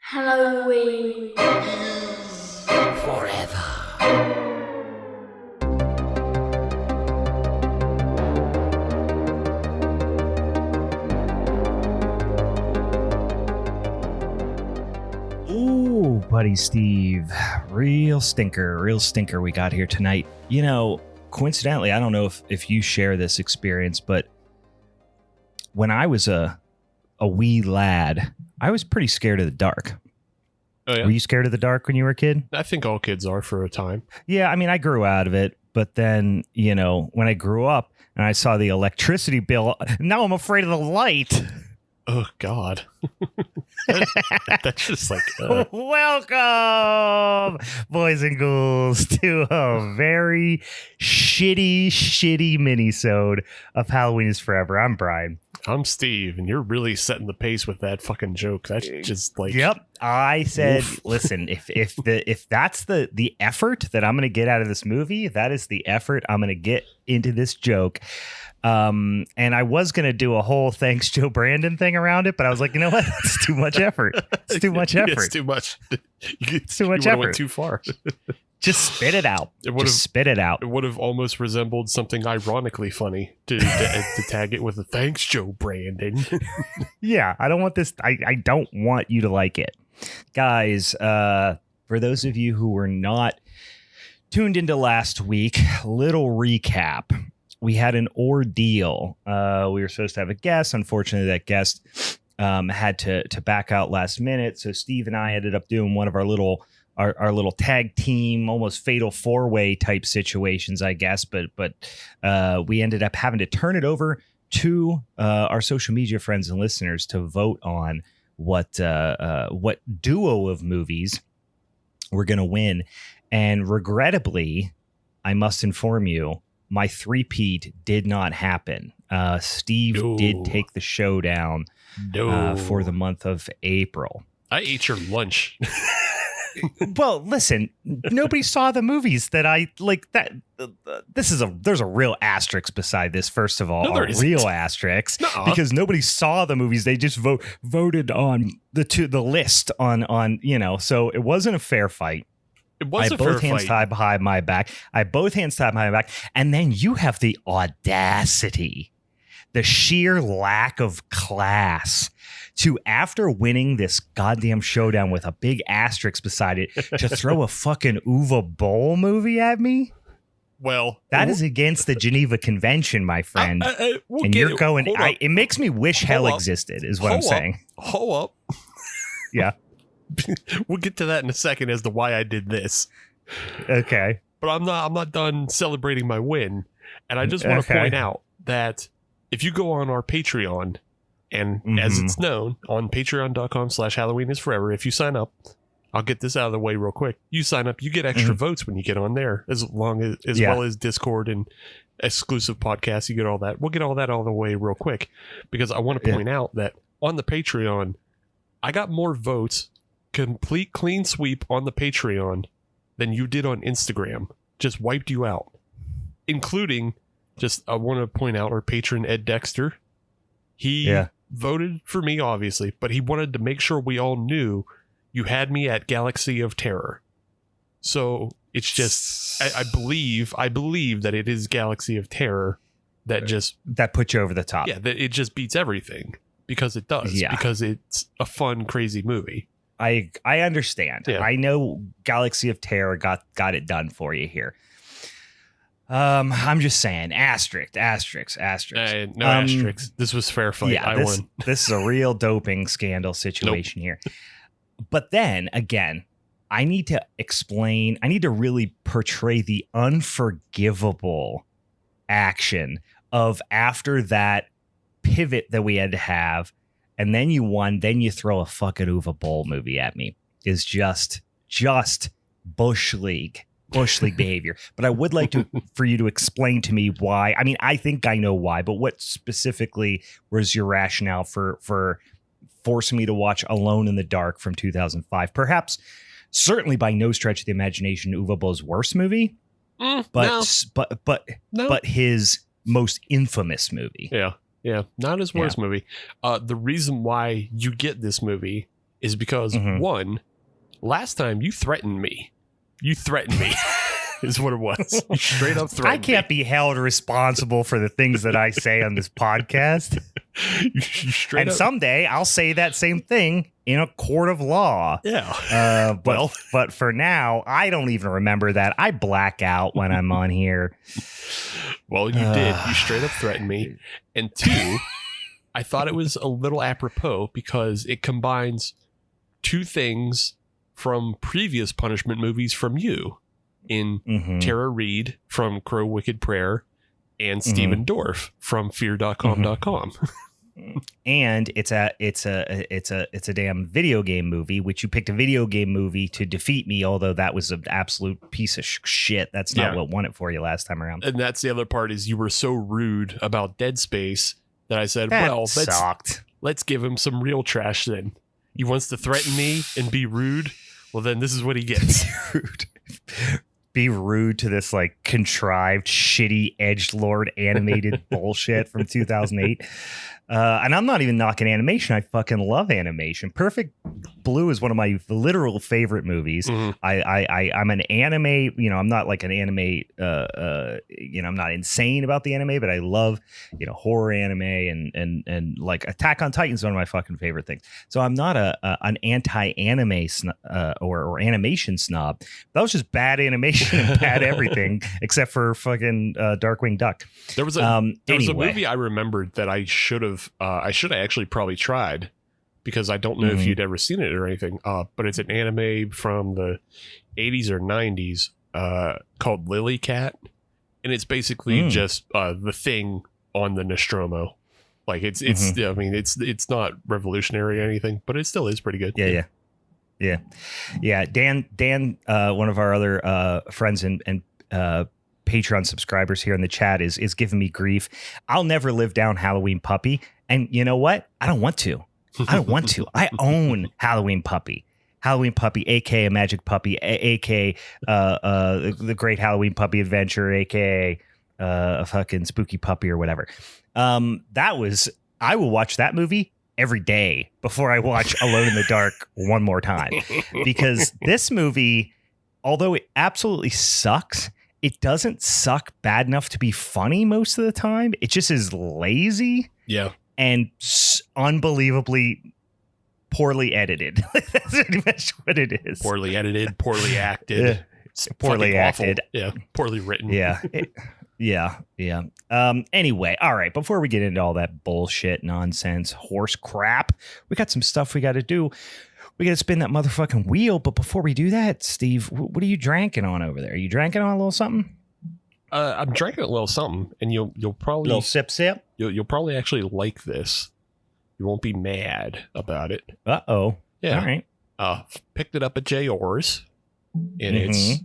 Halloween forever. Ooh, buddy Steve, real stinker we got here tonight. You know, coincidentally, I don't know if you share this experience, but when I was a wee lad, I was pretty scared of the dark. Oh, yeah? Were you scared of the dark when you were a kid? I think all kids are for a time. Yeah, I mean, I grew out of it, but then, you know, when I grew up and I saw the electricity bill, now I'm afraid of the light. Oh, God. That's just like... Welcome, boys and ghouls, to a very shitty minisode of Halloween is Forever. I'm Brian. I'm Steve, and you're really setting the pace with that fucking joke. That's just like... Yep. I said, Oof. listen, if that's the effort that I'm going to get out of this movie, that is the effort I'm going to get into this joke. And I was going to do a whole thanks Joe Brandon thing around it, but I was like, you know what? It's too much effort. It's too much effort. It's too much. It's too much you effort. Went too far. Just spit it out. Spit it out. It would have almost resembled something ironically funny to tag it with a thanks, Joe Brandon. Yeah, I don't want this. I don't want you to like it. Guys, for those of you who were not tuned into last week, little recap. We had an ordeal. We were supposed to have a guest. Unfortunately, that guest had to back out last minute. So Steve and I ended up doing one of our little tag team, almost fatal four-way type situations, I guess. But we ended up having to turn it over to our social media friends and listeners to vote on what duo of movies we're going to win. And regrettably, I must inform you, my three-peat did not happen. Steve did take the showdown for the month of April. I ate your lunch. Well, listen, nobody saw the movies that I like. That there's a real asterisk beside this. First of all, No, there a isn't. real asterisk Nuh-uh. because nobody saw the movies. They just voted on the list on you know. So it wasn't a fair fight. It was I a both fair hands fight. tied behind my back. And then you have the audacity, the sheer lack of class to, after winning this goddamn showdown with a big asterisk beside it, to throw a fucking Uwe Boll movie at me. Well, That is against the Geneva Convention, my friend. we'll And get you're it. going. Hold up. It makes me wish hell Hold up. existed. Is what Hold I'm saying. Hold up. Yeah. We'll get to that in a second as to why I did this. Okay. But I'm not done celebrating my win. And I just want to Okay. point out that if you go on our Patreon, and as it's known on patreon.com/Halloween is forever, if you sign up, I'll get this out of the way real quick. You sign up, you get extra votes when you get on there, as well as Discord and exclusive podcasts. You get all that. We'll get all that out of the way real quick, because I want to point out that on the Patreon, I got more votes, complete clean sweep on the Patreon, than you did on Instagram. Just wiped you out, including, I want to point out our patron Ed Dexter. He voted for me, obviously, but he wanted to make sure we all knew you had me at Galaxy of Terror. So it's just, I believe that it is Galaxy of Terror that put you over the top. Yeah, that it just beats everything, because it does. Yeah. Because it's a fun, crazy movie. I understand. Yeah. I know Galaxy of Terror got it done for you here. I'm just saying, asterisk. No asterisks. This was fair fight. Yeah, I won. This is a real doping scandal situation here. But then again, I need to explain. I need to really portray the unforgivable action of, after that pivot that we had to have, and then you won, then you throw a fucking Uwe Boll movie at me, is just Bush League behavior. But I would like for you to explain to me why. I mean, I think I know why, but what specifically was your rationale for forcing me to watch Alone in the Dark from 2005? Perhaps, certainly by no stretch of the imagination, Uwe Boll's worst movie, but his most infamous movie. Yeah, not his worst movie. The reason why you get this movie is because, one, last time you threatened me. You threatened me. Is what it was. You straight up threatened I can't be held responsible for the things that I say on this podcast. And someday I'll say that same thing in a court of law. Yeah. But for now, I don't even remember that. I black out when I'm on here. Well, you did. You straight up threatened me. And two, I thought it was a little apropos because it combines two things from previous punishment movies from you. In Tara Reid from Crow Wicked Prayer and Stephen Dorff from fear.com.com. And it's a damn video game movie, which you picked a video game movie to defeat me, although that was an absolute piece of shit. That's not what won it for you last time around. And that's the other part is you were so rude about Dead Space that I said, let's give him some real trash then. He wants to threaten me and be rude. Well, then this is what he gets. Be rude to this like contrived, shitty edgelord animated bullshit from 2008. And I'm not even knocking animation. I fucking love animation. Perfect Blue is one of my literal favorite movies. I'm an anime, I'm not like an anime, I'm not insane about the anime, but I love, horror anime and like Attack on Titan is one of my fucking favorite things. So I'm not an anti-anime or animation snob. That was just bad animation and bad everything except for fucking Darkwing Duck. There was a movie I remembered that I should have actually probably tried because I don't know if you'd ever seen it or anything. But it's an anime from the 80s or 90s called Lily Cat. And it's basically just the Thing on the Nostromo. Like it's not revolutionary or anything, but it still is pretty good. Yeah. Dan, one of our other friends and Patreon subscribers here in the chat is giving me grief. I'll never live down Halloween Puppy. And you know what? I don't want to. I own Halloween Puppy, aka Magic Puppy, aka the Great Halloween Puppy Adventure, aka a fucking Spooky Puppy or whatever. I will watch that movie every day before I watch Alone in the Dark one more time, because this movie, although it absolutely sucks, it doesn't suck bad enough to be funny most of the time. It just is lazy. Yeah. And unbelievably poorly edited. That's pretty much what it is. Poorly edited, poorly acted. Poorly acted. Awful. Yeah. Poorly written. Yeah. Yeah. Anyway, all right. Before we get into all that bullshit, nonsense, horse crap, we got some stuff we got to do. We got to spin that motherfucking wheel. But before we do that, Steve, what are you drinking on over there? Are you drinking on a little something? I'm drinking a little something, and you'll probably little sip. You'll probably actually like this. You won't be mad about it. Uh-oh. Yeah. All right. Picked it up at J. Orr's, and it's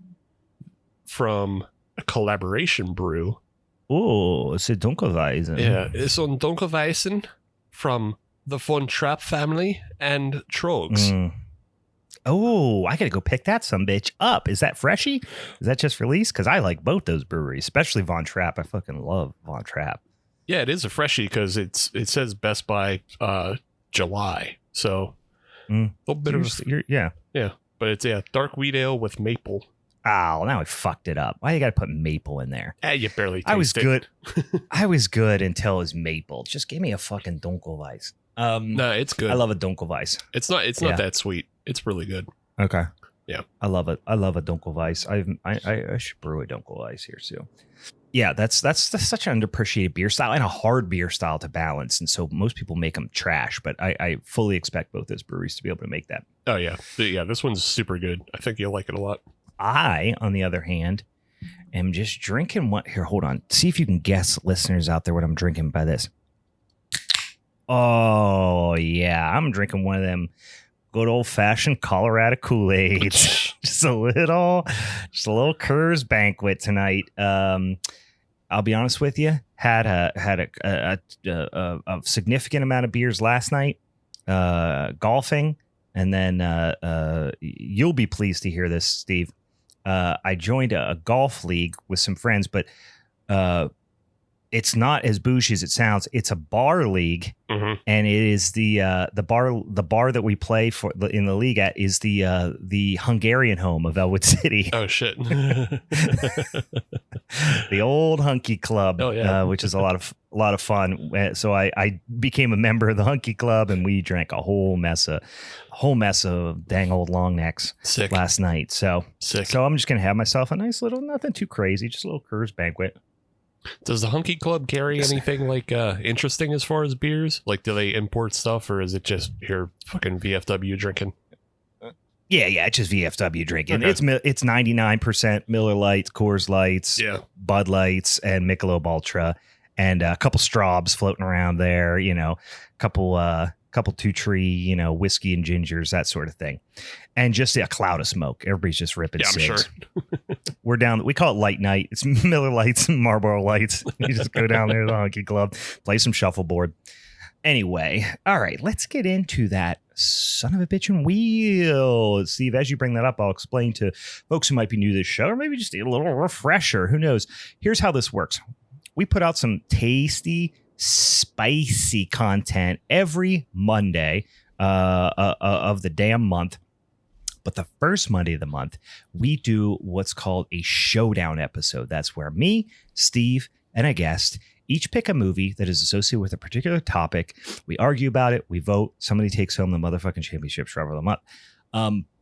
from a collaboration brew. Oh, it's a Dunkelweizen. Yeah, it's on Dunkelweizen from the Von Trapp family and Trogs. Oh, I gotta go pick that sumbitch up. Is that freshy? Is that just released? Because I like both those breweries, especially Von Trapp. I fucking love Von Trapp. Yeah, it is a freshie because it says Best by July. So a little bit yeah. But it's dark wheat ale with maple. Oh, now I fucked it up. Why you gotta put maple in there? You barely taste I was it. good. I was good until it was maple. Just give me a fucking Dunkelweiss. No, it's good. I love a Dunkelweiss. It's not that sweet. It's really good. Okay. Yeah. I love it. I love a Dunkelweiss. I should brew a Dunkelweiss here too. Yeah, that's such an underappreciated beer style and a hard beer style to balance. And so most people make them trash, but I fully expect both those breweries to be able to make that. Oh, yeah. Yeah, this one's super good. I think you'll like it a lot. I, on the other hand, am just drinking what? Here, hold on. See if you can guess, listeners out there, what I'm drinking by this. Oh, yeah. I'm drinking one of them good old-fashioned Colorado Kool-Aids. just a little Coors Banquet tonight. I'll be honest with you. Had a significant amount of beers last night, golfing, and then you'll be pleased to hear this, Steve. I joined a golf league with some friends, but it's not as bougie as it sounds. It's a bar league, and it is the bar that we play for in the league at is the Hungarian home of Elwood City. Oh shit! The old Hunky Club, which is a lot of fun. So I became a member of the Hunky Club, and we drank a whole mess of dang old long necks last night. So I'm just gonna have myself a nice little, nothing too crazy, just a little Coors Banquet. Does the Hunky Club carry anything like interesting as far as beers? Like, do they import stuff, or is it just your fucking VFW drinking? Yeah, it's just VFW drinking. Okay. It's 99% Miller Lights, Coors Lights, Bud Lights, and Michelob Ultra, and a couple Straubs floating around there. You know, couple Two Tree, whiskey and gingers, that sort of thing, and just a cloud of smoke. Everybody's just ripping cigs. I'm sure. We're down. We call it Light Night. It's Miller Lights and Marlboro Lights. You just go down there to the Hunky Club, play some shuffleboard. Anyway, all right, let's get into that son of a bitchin' wheel. Steve, as you bring that up, I'll explain to folks who might be new to this show, or maybe just a little refresher. Who knows? Here's how this works. We put out some tasty, spicy content every Monday of the damn month. But the first Monday of the month, we do what's called a Showdown episode. That's where me, Steve, and a guest each pick a movie that is associated with a particular topic. We argue about it. We vote. Somebody takes home the motherfucking championship for the month.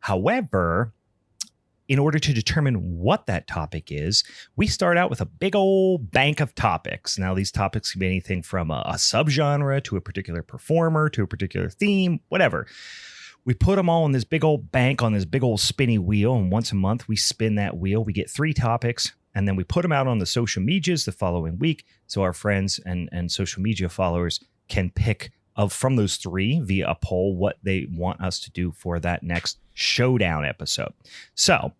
However, in order to determine what that topic is, we start out with a big old bank of topics. Now, these topics can be anything from a subgenre to a particular performer to a particular theme, whatever. We put them all in this big old bank on this big old spinny wheel, and once a month we spin that wheel. We get 3 topics, and then we put them out on the social medias the following week, so our friends and social media followers can pick from those 3 via a poll what they want us to do for that next Showdown episode. So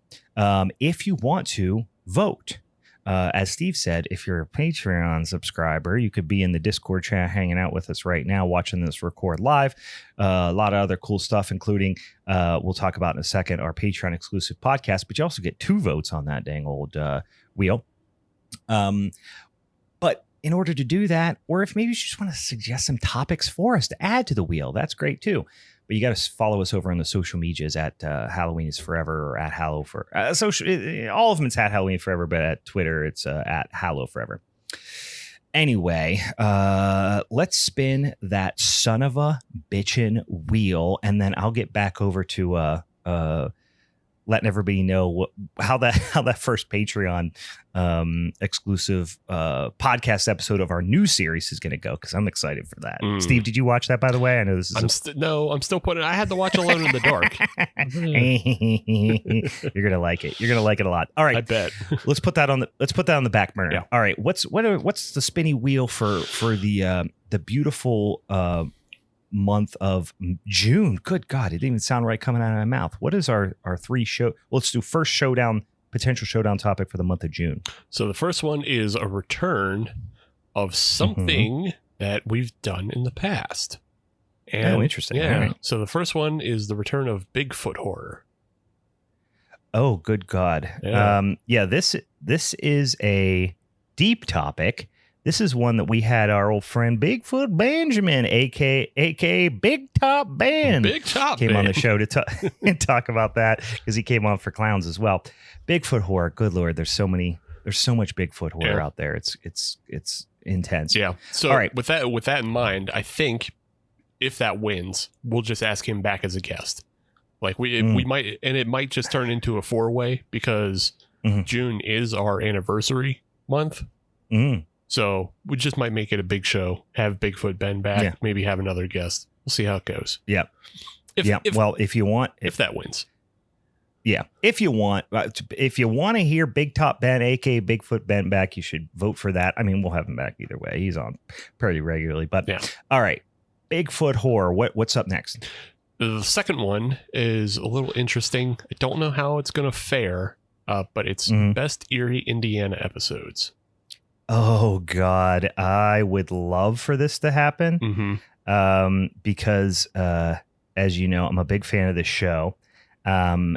if you want to vote, as Steve said, if you're a Patreon subscriber, you could be in the Discord chat hanging out with us right now, watching this record live. A lot of other cool stuff, including we'll talk about in a second, our Patreon exclusive podcast, but you also get 2 votes on that dang old wheel. But in order to do that, or if maybe you just want to suggest some topics for us to add to the wheel, that's great too. But you got to follow us over on the social medias at Halloween is Forever or at Hallow for all of them. It's at Halloween Forever, but at Twitter it's at Hallow Forever. Anyway, let's spin that son of a bitchin' wheel, and then I'll get back over to letting everybody know how that first Patreon exclusive podcast episode of our new series is going to go, because I'm excited for that. Steve, did you watch that, by the way? I know this is I'm still putting. I had to watch Alone in the Dark. You're gonna like it. You're gonna like it a lot. All right, I bet. let's put that on the back burner. Yeah. All right, what's the spinny wheel for the beautiful month of June? Good God, it didn't even sound right coming out of my mouth. What is our 3 show? Well, let's do first potential showdown topic for the month of June. So the first one is a return of something that we've done in the past. And interesting. Yeah. Right. So the first one is the return of Bigfoot horror. Oh, good God. Yeah. This is a deep topic. This is one that we had our old friend Bigfoot Benjamin, aka Big Top Ben, came on the show to talk about that, because he came on for clowns as well. Bigfoot horror. Good Lord, there's so much Bigfoot horror out there. It's intense. Yeah. So all right, with that in mind, I think if that wins, we'll just ask him back as a guest. Like we might, and it might just turn into a 4-way, because June is our anniversary month. So we just might make it a big show, have Bigfoot Ben back, maybe have another guest. We'll see how it goes. Yeah. If that wins. Yeah. If you want to hear Big Top Ben, aka Bigfoot Ben, back, you should vote for that. I mean, we'll have him back either way. He's on pretty regularly, but all right. Bigfoot horror. What's up next? The second one is a little interesting. I don't know how it's going to fare, but it's best Erie, Indiana episodes. Oh, God. I would love for this to happen because, as you know, I'm a big fan of this show. I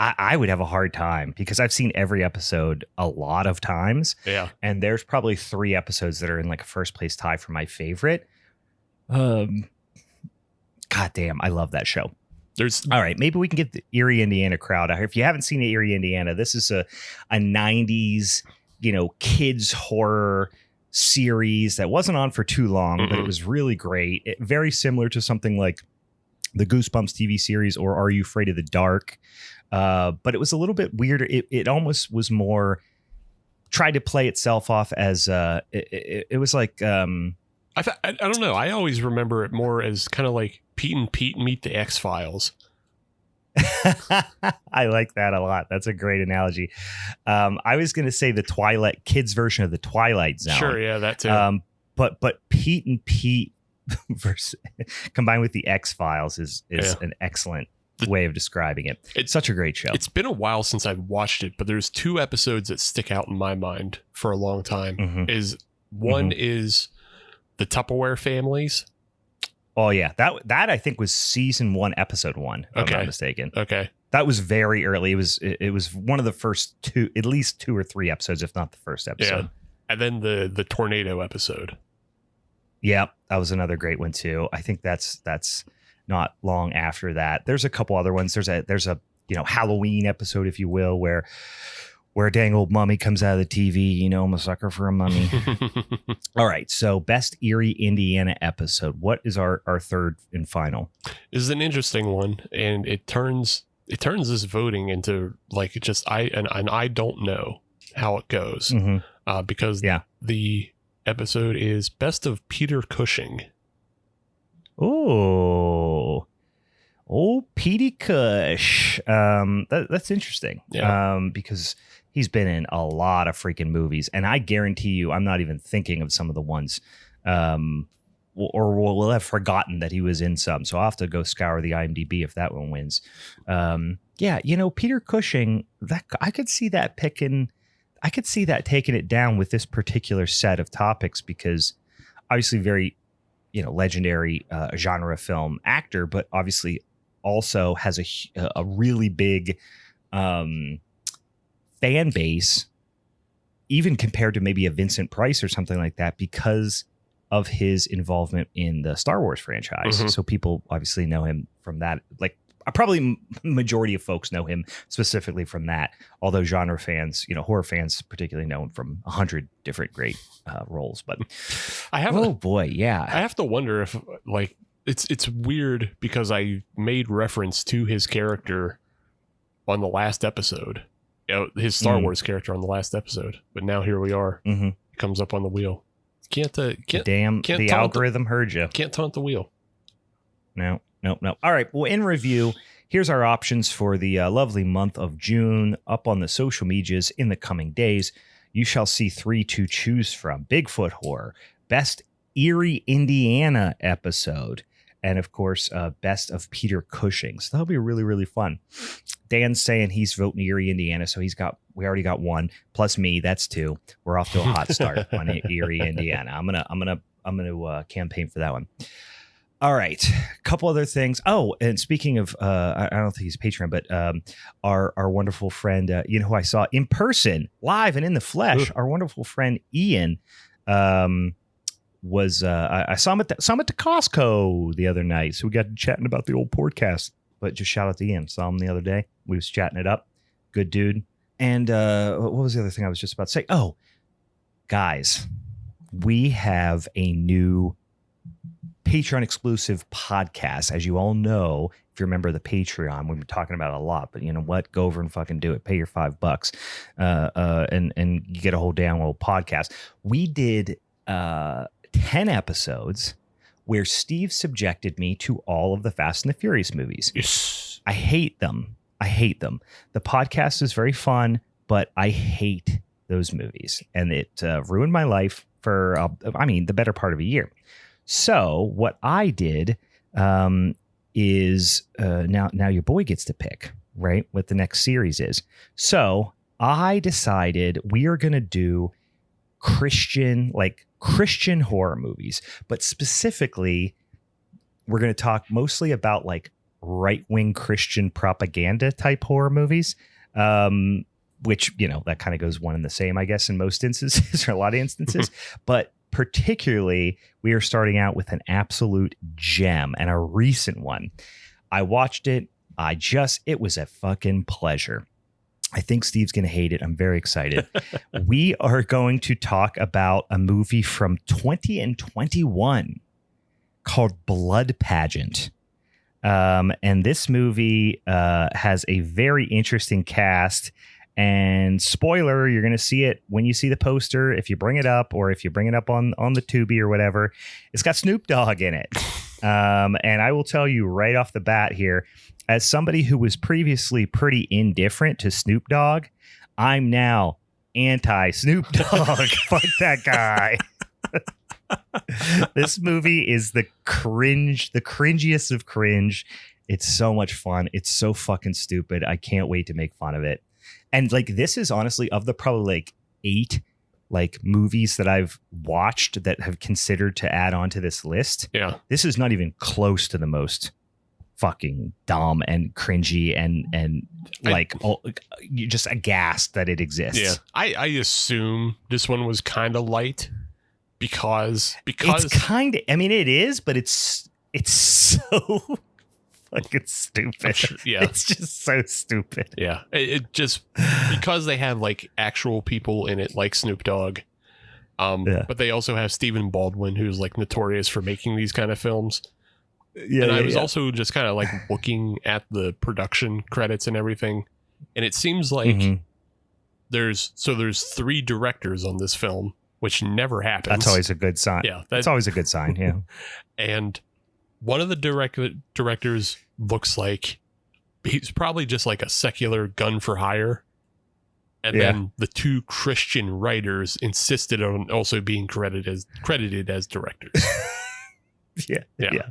I would have a hard time because I've seen every episode a lot of times. Yeah. And there's probably 3 episodes that are in like a first place tie for my favorite. God damn, I love that show. All right, maybe we can get the Erie, Indiana crowd out here. If you haven't seen Erie, Indiana, this is a 90s, kids horror series that wasn't on for too long, but it was really great. Very similar to something like the Goosebumps TV series or Are You Afraid of the Dark? But it was a little bit weirder. It almost was more tried to play itself off as it was like I don't know. I always remember it more as kind of like Pete and Pete meet the X-Files. I like that a lot. That's a great analogy. I was going to say the Twilight kids version of the Twilight Zone. Sure, yeah, that too. But Pete and Pete combined with the X-Files is an excellent way of describing it. It's such a great show. It's been a while since I've watched it, but there's 2 episodes that stick out in my mind for a long time. One is the Tupperware families. Oh yeah, that I think was season 1, episode 1. If I'm not mistaken. Okay, that was very early. It was one of the first 2, at least 2 or 3 episodes, if not the first episode. Yeah. And then the tornado episode. Yeah, that was another great one too. I think that's not long after that. There's a couple other ones. There's a Halloween episode, if you will, where a dang old mummy comes out of the TV. I'm a sucker for a mummy. All right. So best Erie, Indiana episode. What is our third and final? This is an interesting one. And it turns this voting into like I don't know how it goes because the episode is best of Peter Cushing. Oh, Petey Cush. That's interesting. Yeah. Because he's been in a lot of freaking movies, and I guarantee you, I'm not even thinking of some of the ones, or will have forgotten that he was in some. So I'll have to go scour the IMDb if that one wins. Peter Cushing. That I could see that picking. I could see that taking it down with this particular set of topics because obviously very, legendary genre film actor, but obviously also has a really big fan base, even compared to maybe a Vincent Price or something like that, because of his involvement in the Star Wars franchise. So people obviously know him from that. Like probably majority of folks know him specifically from that. Although genre fans, horror fans particularly know him from 100 different great roles. But I have to wonder if like it's weird because I made reference to his character on the last episode. His Star Wars character on the last episode, but now here we are. He comes up on the wheel. The algorithm heard you. Can't taunt the wheel. No. All right. Well, in review, here's our options for the lovely month of June. Up on the social medias in the coming days, you shall see 3 to choose from: Bigfoot horror, best Erie, Indiana episode, and of course, best of Peter Cushing. So that'll be really, really fun. Dan's saying he's voting Erie, Indiana, so we already got 1 plus me. That's 2. We're off to a hot start on Erie, Indiana. I'm gonna campaign for that one. All right, a couple other things. Oh, and speaking of, I don't think he's Patreon, but our wonderful friend, who I saw in person, live and in the flesh, our wonderful friend Ian. Was I saw him at the Costco the other night, so we got chatting about the old podcast. But just shout out to Ian. Saw him the other day. We was chatting it up. Good dude. And what was the other thing I was just about to say? Oh, guys, we have a new Patreon exclusive podcast. As you all know, if you remember the Patreon, we've been talking about it a lot. But you know what? Go over and fucking do it. Pay your $5, and you get a whole download podcast. We did 10 episodes where Steve subjected me to all of the Fast and the Furious movies. Yes. I hate them. The podcast is very fun, but I hate those movies. And it ruined my life for, the better part of a year. So what I did is now your boy gets to pick, right, what the next series is. So I decided we are going to do Christian horror movies, but specifically we're going to talk mostly about like right-wing Christian propaganda type horror movies, which, you know, that kind of goes one and the same, I guess, in most instances or a lot of instances. But particularly, we are starting out with an absolute gem and a recent one. I watched it. It was a fucking pleasure. I think Steve's going to hate it. I'm very excited. We are going to talk about a movie from 2021 called Blood Pageant. And this movie has a very interesting cast. And spoiler, you're going to see it when you see the poster. If you bring it up, or if you bring it up on the Tubi or whatever, it's got Snoop Dogg in it. And I will tell you right off the bat here, as somebody who was previously pretty indifferent to Snoop Dogg, I'm now anti Snoop Dogg. Fuck that guy. This movie is the cringiest of cringe. It's so much fun. It's so fucking stupid. I can't wait to make fun of it. And like, this is honestly, of the probably like 8 like movies that I've watched that have considered to add on to this list. Yeah. This is not even close to the most fucking dumb and cringy and like you're just aghast that it exists. Yeah. I assume this one was kind of light because it's kind of, I mean, it is, but it's so fucking stupid. Sure, yeah. It's just so stupid. Yeah. It just, because they have like actual people in it, like Snoop Dogg. But they also have Stephen Baldwin, who's like notorious for making these kind of films. Yeah. And I was also just kind of like looking at the production credits and everything. And it seems like there's 3 directors on this film, which never happens. That's always a good sign. Yeah. That's always a good sign. Yeah. And one of the directors looks like he's probably just like a secular gun for hire. And then the 2 Christian writers insisted on also being credited as directors. Yeah.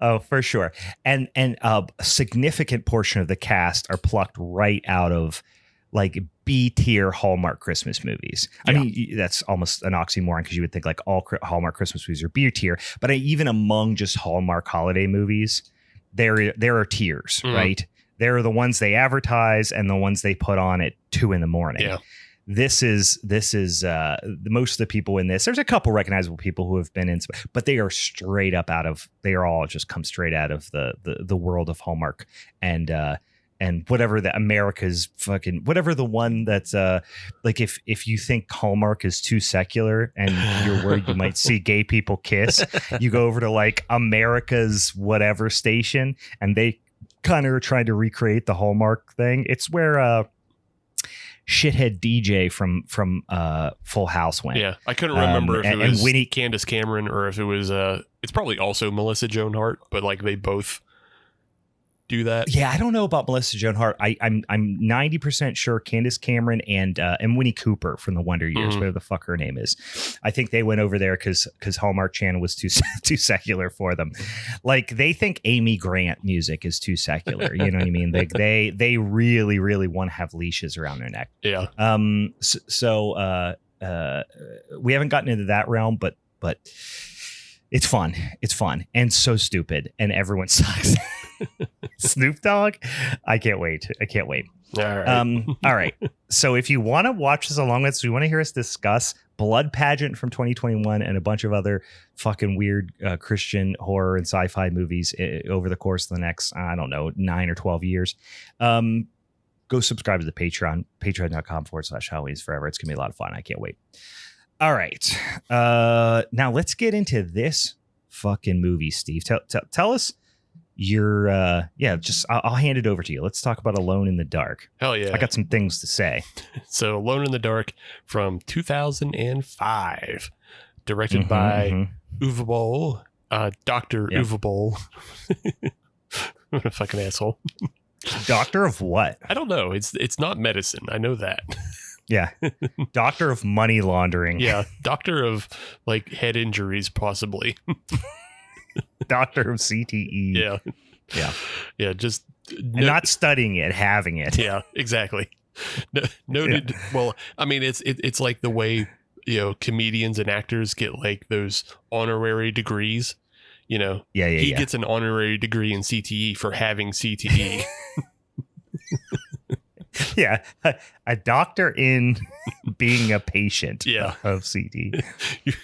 Oh, for sure. And a significant portion of the cast are plucked right out of like B-tier Hallmark Christmas movies. I mean, that's almost an oxymoron because you would think like all Hallmark Christmas movies are B-tier, but even among just Hallmark holiday movies, there are tiers, right? There are the ones they advertise and the ones they put on at 2 a.m. Yeah. This is most of the people in this. There's a couple recognizable people who have been in, but they are straight up they are all just come straight out of the world of Hallmark and whatever the America's fucking, whatever the one that's like, if you think Hallmark is too secular and you're worried you might see gay people kiss, you go over to like America's whatever station and they kind of are trying to recreate the Hallmark thing. It's where shithead DJ from Full House went. Yeah, I couldn't remember if it was Winnie, Candace Cameron or if it was it's probably also Melissa Joan Hart, but like they both do that. Yeah, I don't know about Melissa Joan Hart. I'm 90% sure Candace Cameron and Winnie Cooper from the Wonder Years, whatever the fuck her name is. I think they went over there because Hallmark Channel was too secular for them. Like they think Amy Grant music is too secular. You know what I mean? They really, really want to have leashes around their neck. Yeah. So we haven't gotten into that realm, but it's fun. It's fun and so stupid, and everyone sucks. Snoop Dogg, I can't wait. All right. All right. So if you want to watch this along with us, you want to hear us discuss Blood Pageant from 2021 and a bunch of other fucking weird Christian horror and sci-fi movies over the course of the next, 9 or 12 years, go subscribe to the Patreon, patreon.com/Halloween is forever. It's going to be a lot of fun. I can't wait. All right. Now let's get into this fucking movie, Steve. Tell us your I'll hand it over to you. Let's talk about Alone in the Dark. Hell yeah. I got some things to say. So Alone in the Dark from 2005, directed by Uwe Boll, Dr. Uwe Boll. What a fucking asshole. Doctor of what? I don't know. It's not medicine. I know that. Yeah. Doctor of money laundering. Yeah. Doctor of like head injuries, possibly. Doctor of CTE. Yeah. Yeah. Yeah. Just not studying it, having it. Yeah, exactly. Noted. Yeah. Well, I mean, it's like the way, comedians and actors get like those honorary degrees. You know, he gets an honorary degree in CTE for having CTE. Yeah, a doctor in being a patient of CD.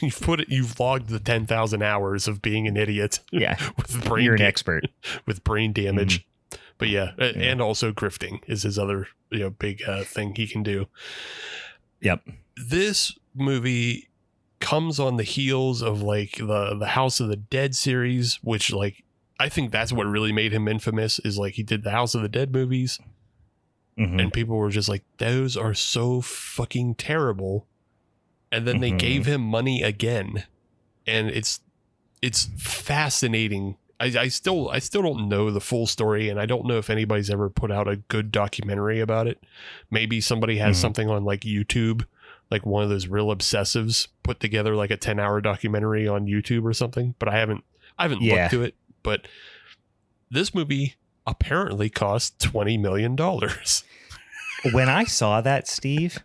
You've logged the 10,000 hours of being an idiot. Yeah, with brain you're an expert with brain damage. But and also grifting is his other big thing he can do. Yep. This movie comes on the heels of like the House of the Dead series, which like I think that's what really made him infamous. Is like he did the House of the Dead movies. And people were just like, those are so fucking terrible. And then they gave him money again. And it's fascinating. I still don't know the full story, and I don't know if anybody's ever put out a good documentary about it. Maybe somebody has something on like YouTube, like one of those real obsessives put together like a 10-hour documentary on YouTube or something, but I haven't looked to it. But this movie apparently cost $20 million. When I saw that, Steve,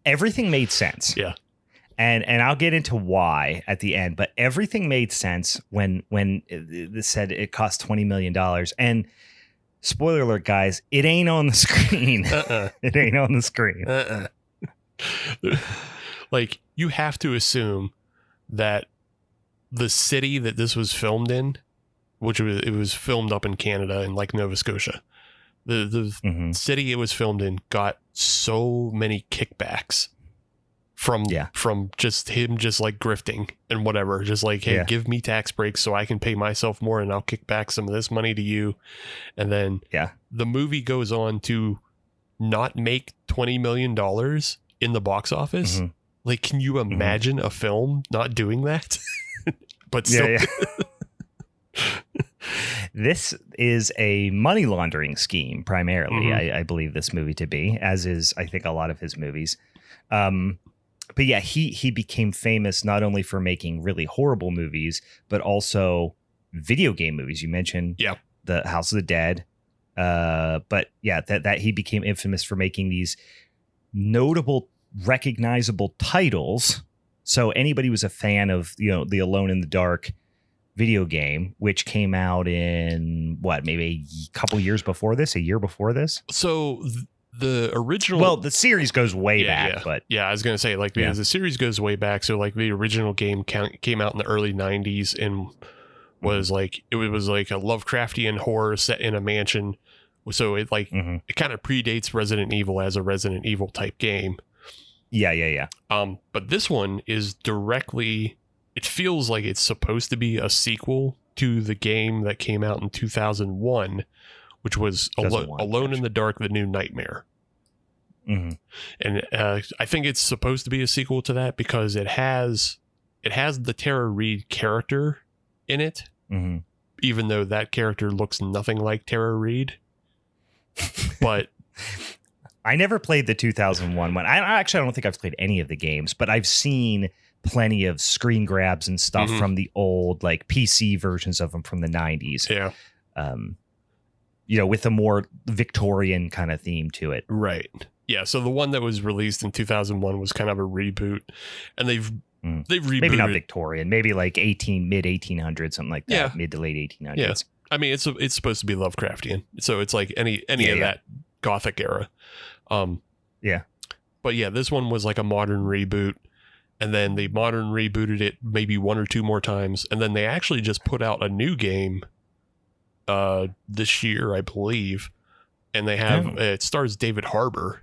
everything made sense. Yeah. And I'll get into why at the end, but everything made sense when it said it cost $20 million. And spoiler alert, guys, it ain't on the screen. It ain't on the screen. Like, you have to assume that the city that this was filmed in, it was filmed up in Canada in like Nova Scotia. The city it was filmed in got so many kickbacks from just him just like grifting and whatever. Just like, hey, give me tax breaks so I can pay myself more and I'll kick back some of this money to you. And then the movie goes on to not make $20 million in the box office. Like, can you imagine a film not doing that? But still. This is a money laundering scheme primarily. I believe this movie to be, as is I think a lot of his movies. But yeah, he became famous not only for making really horrible movies, but also video game movies. You mentioned the House of the Dead. But yeah, that he became infamous for making these notable, recognizable titles. So anybody who was a fan of, the Alone in the Dark video game, which came out in maybe a couple years before this, a year before this. So the original, the series goes way back, but I was gonna say because the series goes way back. So like the original game came out in the early 90s and was like it was like a Lovecraftian horror set in a mansion. So it it kind of predates Resident Evil as a Resident Evil type game. Yeah. But this one is directly. It feels like it's supposed to be a sequel to the game that came out in 2001, which was Alone in the Dark: The New Nightmare. And I think it's supposed to be a sequel to that because it has the Tara Reid character in it, even though that character looks nothing like Tara Reid. But I never played the 2001 one. I don't think I've played any of the games, but I've seen plenty of screen grabs and stuff from the old like PC versions of them from the 90s. With a more Victorian kind of theme to it. Right. Yeah. So the one that was released in 2001 was kind of a reboot, and they've rebooted. Maybe not Victorian, maybe like mid 1800s, something like that. Mid to late 1800s. Yeah. I mean, it's supposed to be Lovecraftian, so it's like any of that Gothic era. But yeah, this one was like a modern reboot. And then they modern rebooted it maybe one or two more times. And then they actually just put out a new game this year, I believe. And they have it stars David Harbour.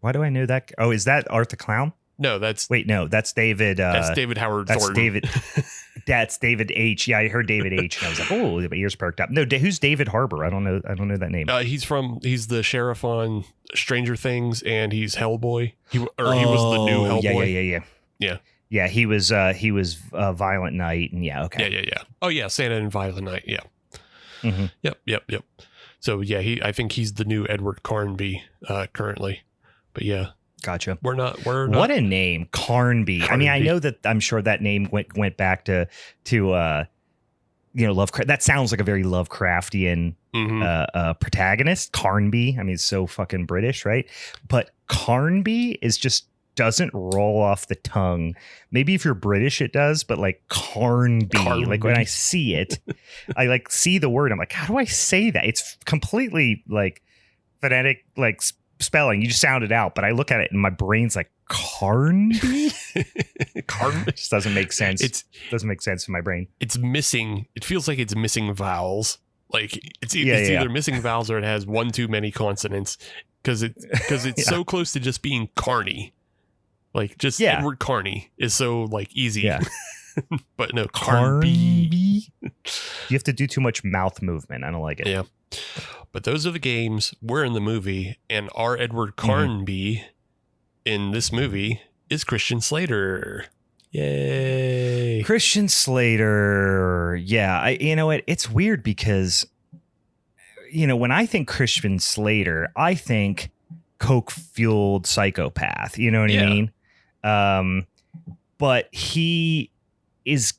Why do I know that? Oh, is that Art the Clown? No, that's David. That's David Howard Thornton. That's David H. Yeah, I heard David H. And I was like, oh, my ears perked up. No, who's David Harbour? I don't know that name. He's the sheriff on Stranger Things, and he's Hellboy. He was the new Hellboy. Yeah. He was Violent Night, and okay. Yeah. Oh yeah, Santa and Violent Night. Yeah. Yep. So yeah, I think he's the new Edward Carnby currently. But yeah. Gotcha. We're not. What a name, Carnby. I mean, I know that. I'm sure that name went back to Lovecraft. That sounds like a very Lovecraftian protagonist. Carnby. I mean, it's so fucking British, right? But Carnby is just doesn't roll off the tongue. Maybe if you're British, it does, but like Carnby. Like when I see it, I like see the word. I'm like, how do I say that? It's completely like phonetic, like spelling. You just sound it out, but I look at it and my brain's like Carnby. Carnby just doesn't make sense. It doesn't make sense in my brain. It's missing. It feels like it's missing vowels. Like it's either missing vowels or it has one too many consonants because it's so close to just being carny. Like just Edward Carney is so like easy. Yeah. But no, Carnby. You have to do too much mouth movement. I don't like it. Yeah. But those are the games. We're in the movie, and our Edward Carnby in this movie is Christian Slater. Yay. Christian Slater. Yeah. You know what? It's weird because, you know, when I think Christian Slater, I think coke-fueled psychopath. You know what I mean? But he is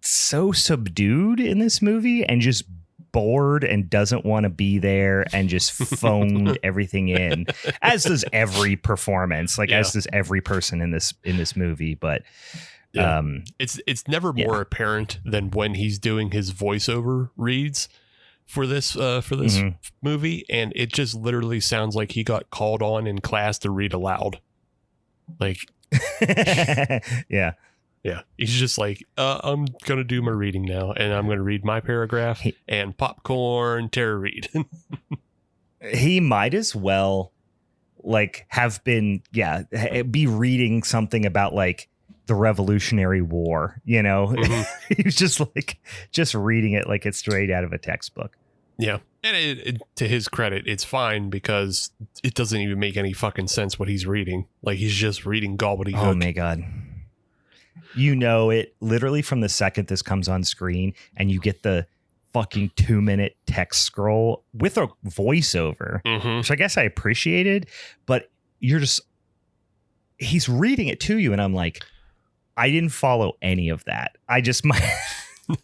so subdued in this movie and just bored and doesn't want to be there and just phoned everything in, as does every performance, like as does every person in this movie. But it's never more apparent than when he's doing his voiceover reads for this movie, and it just literally sounds like he got called on in class to read aloud. Like yeah, he's just like, I'm gonna do my reading now, and I'm gonna read my paragraph and popcorn Tara Reid. He might as well like have been be reading something about like the Revolutionary War, you know. He's just reading it like it's straight out of a textbook. Yeah, and to his credit, it's fine because it doesn't even make any fucking sense what he's reading. Like he's just reading gobbledygook. Oh my god. You know it literally from the second this comes on screen and you get the fucking 2-minute text scroll with a voiceover, which I guess I appreciated, but he's reading it to you and I'm like, I didn't follow any of that. I just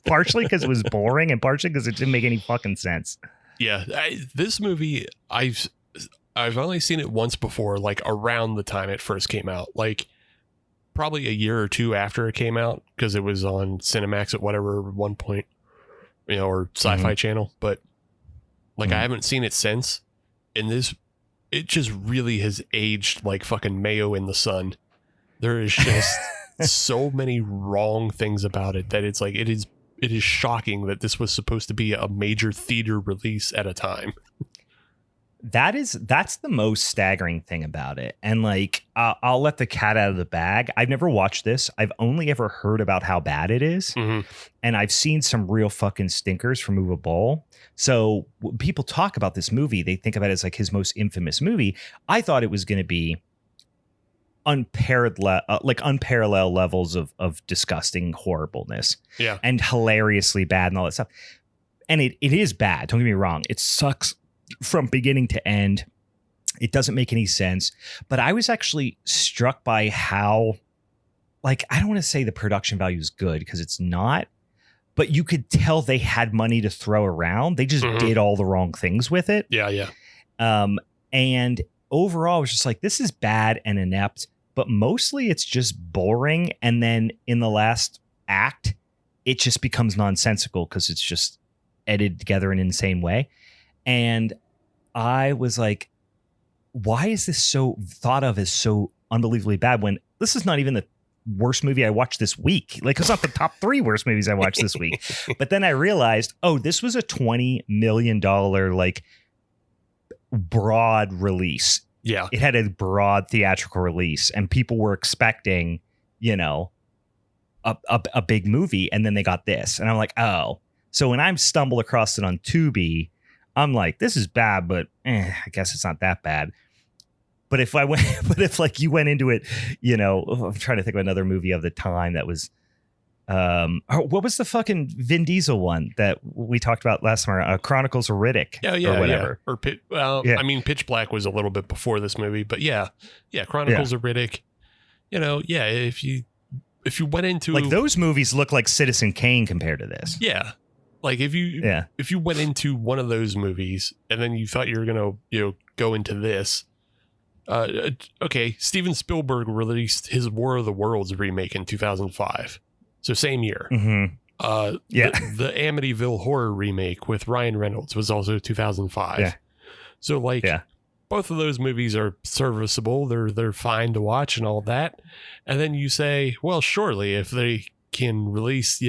partially because it was boring and partially because it didn't make any fucking sense. Yeah, this movie, I've only seen it once before, like around the time it first came out, like probably a year or two after it came out, because it was on Cinemax at whatever one point, you know, or Sci-Fi Channel. But like I haven't seen it since, and it just really has aged like fucking mayo in the sun. There is just so many wrong things about it that it's like it is shocking that this was supposed to be a major theater release at a time. That's the most staggering thing about it. And like, I'll let the cat out of the bag. I've never watched this. I've only ever heard about how bad it is. And I've seen some real fucking stinkers from Uwe Boll. So when people talk about this movie, they think about it as like his most infamous movie. I thought it was going to be unparalleled levels of disgusting horribleness. Yeah. And hilariously bad and all that stuff. And it is bad. Don't get me wrong. It sucks from beginning to end. It doesn't make any sense. But I was actually struck by how, like, I don't want to say the production value is good because it's not, but you could tell they had money to throw around. They just did all the wrong things with it. Yeah. And overall, I was just like, this is bad and inept, but mostly it's just boring. And then in the last act, it just becomes nonsensical because it's just edited together in an insane way. And I was like, why is this so thought of as so unbelievably bad when this is not even the worst movie I watched this week? Like, it's not the top 3 worst movies I watched this week. But then I realized, oh, this was a $20 million, like, broad release. Yeah. It had a broad theatrical release and people were expecting, you know, a big movie. And then they got this. And I'm like, oh. So when I stumble across it on Tubi, I'm like, this is bad, but I guess it's not that bad. But if like you went into it, you know, I'm trying to think of another movie of the time that was, what was the fucking Vin Diesel one that we talked about last summer? Chronicles of Riddick. Or whatever. I mean, Pitch Black was a little bit before this movie, but yeah, Chronicles of Riddick. You know, if you went into like those movies look like Citizen Kane compared to this. Yeah. Like if you went into one of those movies and then you thought you were gonna go into this, Okay, Steven Spielberg released his War of the Worlds remake in 2005. So same year. The Amityville Horror remake with Ryan Reynolds was also 2005. Yeah. So both of those movies are serviceable. They're fine to watch and all that. And then you say, well, surely if they can release,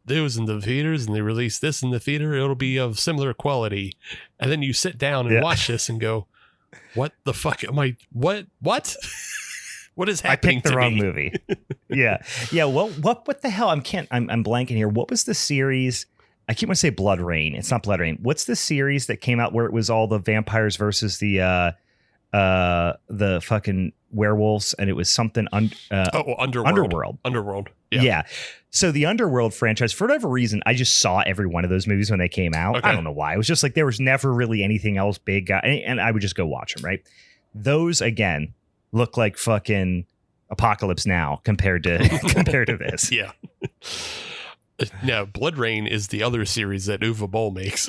those in the theaters and they release this in the theater, it'll be of similar quality. And then you sit down and watch this and go, what the fuck am I? What? What is happening? I picked the wrong movie. Yeah. What the hell? I'm blanking here. What was the series? I keep wanting to say Blood Rain. It's not Blood Rain. What's the series that came out where it was all the vampires versus the fucking werewolves, and it was something Underworld. Underworld. Yeah. So the Underworld franchise, for whatever reason, I just saw every one of those movies when they came out. Okay. I don't know why. It was just like there was never really anything else big, and I would just go watch them. Right. Those again look like fucking Apocalypse Now compared to this. Yeah. Now, Blood Rain is the other series that Uwe Boll makes.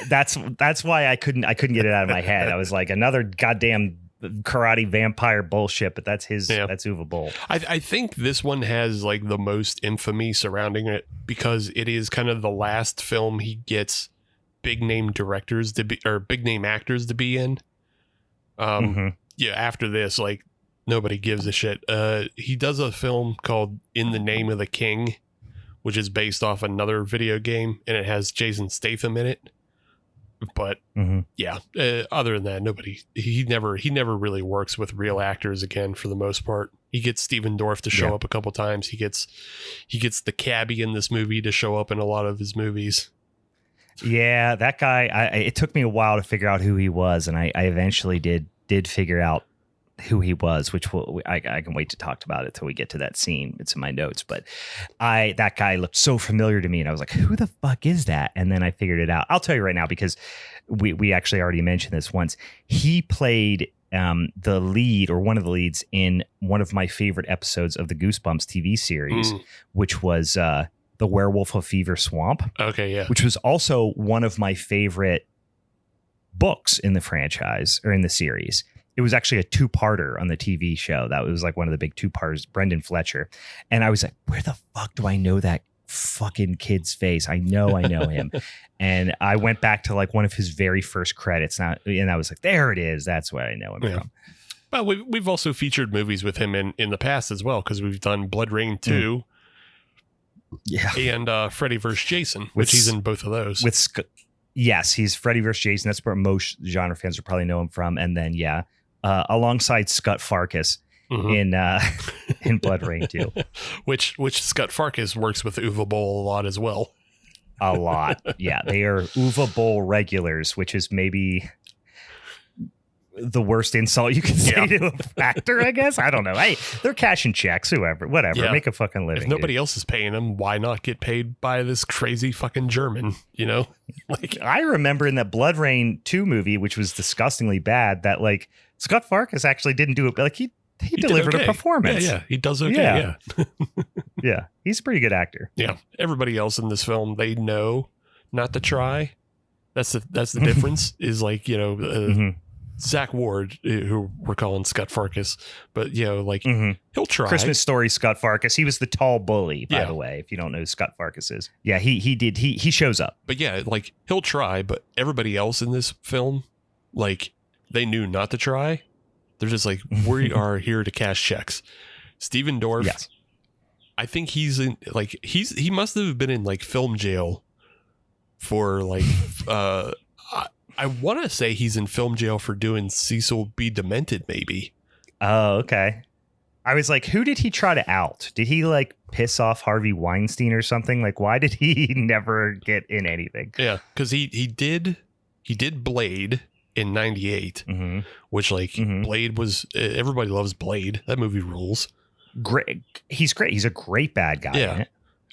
That's why I couldn't get it out of my head. I was like, another goddamn karate vampire bullshit, but that's Uwe Boll. I think this one has like the most infamy surrounding it because it is kind of the last film he gets big name directors to be, or big name actors to be in. Yeah, after this, like nobody gives a shit. He does a film called In the Name of the King, which is based off another video game, and it has Jason Statham in it. But other than that, he never really works with real actors again for the most part. He gets Stephen Dorff to show up a couple times. He gets the cabbie in this movie to show up in a lot of his movies. Yeah, that guy, it took me a while to figure out who he was, and I eventually did figure out who he was, which I can wait to talk about it till we get to that scene. It's in my notes, but that guy looked so familiar to me, and I was like, who the fuck is that? And then I figured it out. I'll tell you right now, because we actually already mentioned this once. He played the lead, or one of the leads, in one of my favorite episodes of the Goosebumps TV series, which was The Werewolf of Fever Swamp. Okay, yeah. Which was also one of my favorite books in the franchise, or in the series. It was actually a two-parter on the TV show. That was like one of the big two-parters, Brendan Fletcher. And I was like, where the fuck do I know that fucking kid's face? I know him. And I went back to like one of his very first credits. And I was like, there it is. That's where I know him from. Well, we've also featured movies with him in the past as well, because we've done Blood Rain 2. Yeah. And Freddy vs. Jason, which he's in both of those. Yes, he's Freddy vs. Jason. That's where most genre fans will probably know him from. And then, alongside Scott Farkus in Blood Rain 2. which Scott Farkus works with Uwe Boll a lot as well. A lot. Yeah, they are Uwe Boll regulars, which is maybe the worst insult you can say to an actor, I guess. I don't know. Hey, they're cashing checks, whatever. Make a fucking living. If nobody else is paying them, why not get paid by this crazy fucking German, Like, I remember in that Blood Rain 2 movie, which was disgustingly bad, that like Scott Farkus actually didn't do it, but like he delivered a performance. Yeah, he does okay. Yeah. Yeah, he's a pretty good actor. Yeah. Everybody else in this film, they know not to try. That's the difference. Is like, Zach Ward, who we're calling Scott Farkus, but he'll try. Christmas Story Scott Farkus. He was the tall bully, by the way, if you don't know who Scott Farkus is. Yeah, he shows up. But yeah, like he'll try, but everybody else in this film, like they knew not to try. They're just like, we are here to cash checks. Stephen Dorff. Yes. I think he must have been in like film jail for like I want to say he's in film jail for doing Cecil B. Demented, maybe. Oh, okay. I was like, who did he try to out? Did he like piss off Harvey Weinstein or something? Like, why did he never get in anything? Yeah, because he did Blade in '98, which Blade was, everybody loves Blade. That movie rules. Great. He's great. He's a great bad guy. Yeah.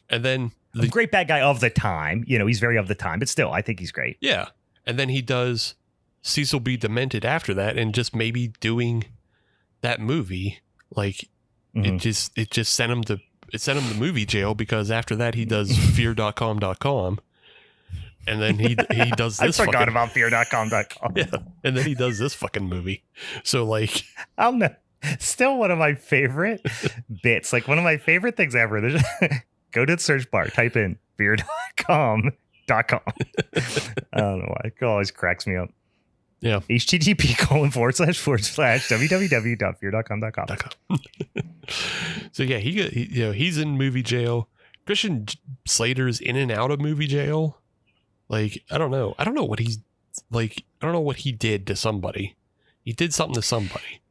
And then a great bad guy of the time. He's very of the time, but still, I think he's great. Yeah. And then he does Cecil B. Demented after that, and just maybe doing that movie, like it just sent him to movie jail, because after that he does fear.com.com, And then he does this. I forgot about fear.com.com. Yeah. And then he does this fucking movie. So like, I'll know. Still one of my favorite bits. Like one of my favorite things ever. Go to the search bar, type in fear.com.com. I don't know why. It always cracks me up. Yeah. http://www.fear.com.com. So yeah, he's in movie jail. Christian Slater's in and out of movie jail. Like, I don't know what he's like. I don't know what he did to somebody. He did something to somebody.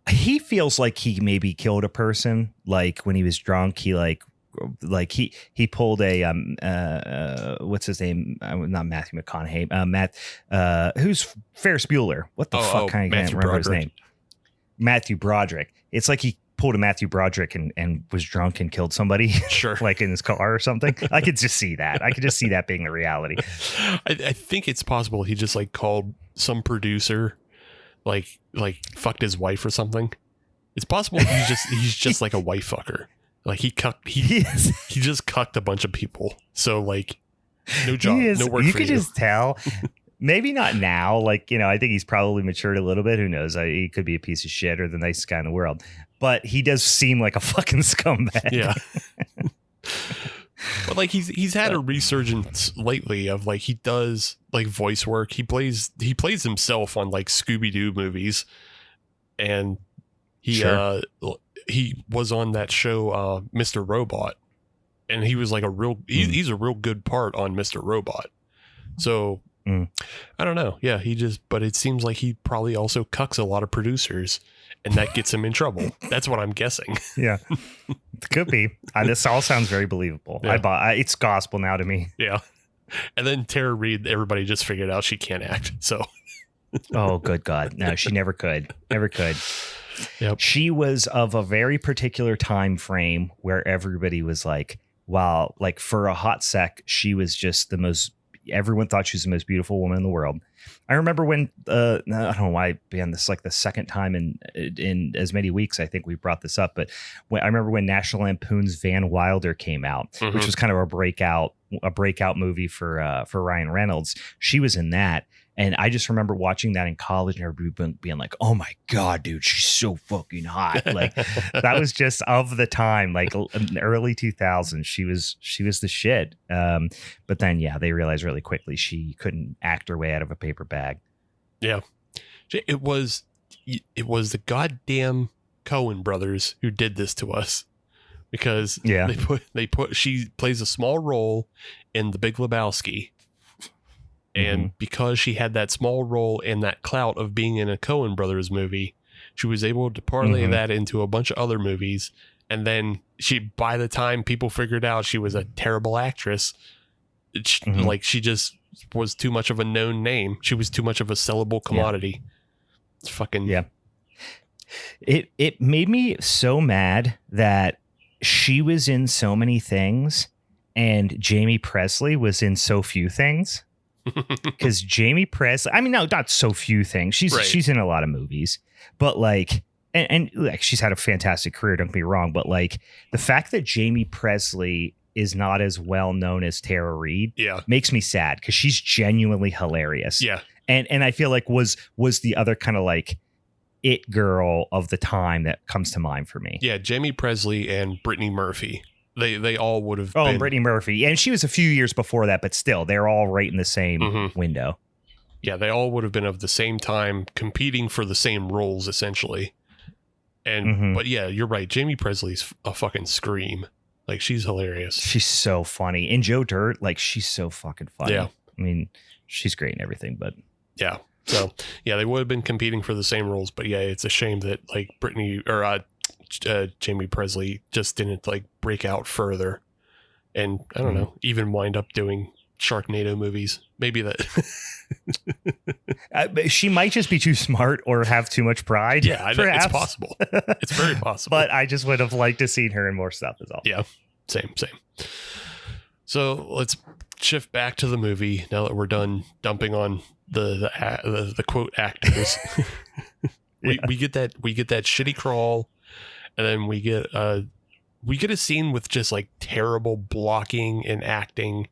He feels like he maybe killed a person. Like when he was drunk, he pulled a what's his name? Not Matthew McConaughey. Who's Ferris Bueller? What the fuck? I can't remember his name. Matthew Broderick. It's like he pulled a Matthew Broderick and was drunk and killed somebody. Sure. Like in his car or something. I could just see that. I could just see that being the reality. I think it's possible he just like called some producer, like fucked his wife or something. It's possible he's just like a wife fucker. Like he just cucked a bunch of people. So like no job, no work for you. You could just tell. Maybe not now. Like, I think he's probably matured a little bit. Who knows? He could be a piece of shit or the nicest guy in the world. But he does seem like a fucking scumbag. Yeah. But like he's had a resurgence lately of like he does like voice work. He plays himself on like Scooby-Doo movies. And he was on that show Mr. Robot. And he was like he's a real good part on Mr. Robot. So I don't know. Yeah, but it seems like he probably also cucks a lot of producers, and that gets him in trouble. That's what I'm guessing. Yeah, it could be. This all sounds very believable. Yeah. It's gospel now to me. Yeah. And then Tara Reid, everybody just figured out she can't act. So. Oh, good God. No, she never could. Never could. Yep. She was of a very particular time frame where everybody was like, wow, like for a hot sec, she was just everyone thought she was the most beautiful woman in the world. I remember when, I don't know why, man, this is like the second time in as many weeks, I think we brought this up, but I remember when National Lampoon's Van Wilder came out, which was kind of a breakout movie for Ryan Reynolds. She was in that. And I just remember watching that in college and everybody being like, oh my God, dude, she's so fucking hot. Like that was just of the time, like in the early 2000s, she was the shit. But then, yeah, they realized really quickly she couldn't act her way out of a paper bag. Yeah. It was the goddamn Coen brothers who did this to us because she plays a small role in The Big Lebowski. And because she had that small role and that clout of being in a Coen Brothers movie, she was able to parlay that into a bunch of other movies. And then by the time people figured out she was a terrible actress, like she just was too much of a known name. She was too much of a sellable commodity. It's fucking. Yeah. It made me so mad that she was in so many things and Jamie Presley was in so few things. Because Jamie Presley, I mean, no, not so few things. She's in a lot of movies, but like, and like she's had a fantastic career. Don't get me wrong, but like the fact that Jamie Presley is not as well known as Tara Reid, makes me sad because she's genuinely hilarious. Yeah, and I feel like was the other kind of like it girl of the time that comes to mind for me. Yeah, Jamie Presley and Brittany Murphy. They all would have been. And Brittany Murphy. And she was a few years before that, but still, they're all right in the same window. Yeah, they all would have been of the same time, competing for the same roles, essentially. And but yeah, you're right. Jamie Presley's a fucking scream. Like, she's hilarious. She's so funny. And Joe Dirt, like, she's so fucking funny. Yeah. I mean, she's great and everything, but... Yeah. So, yeah, they would have been competing for the same roles, but yeah, it's a shame that, like, Jamie Presley just didn't like break out further, and I don't know, even wind up doing Sharknado movies. Maybe that she might just be too smart or have too much pride. Yeah, it's possible. It's very possible. But I just would have liked to seen her in more stuff. Is all. Yeah, same. So let's shift back to the movie now that we're done dumping on the quote actors. we get that shitty crawl. And then we get a scene with just like terrible blocking and acting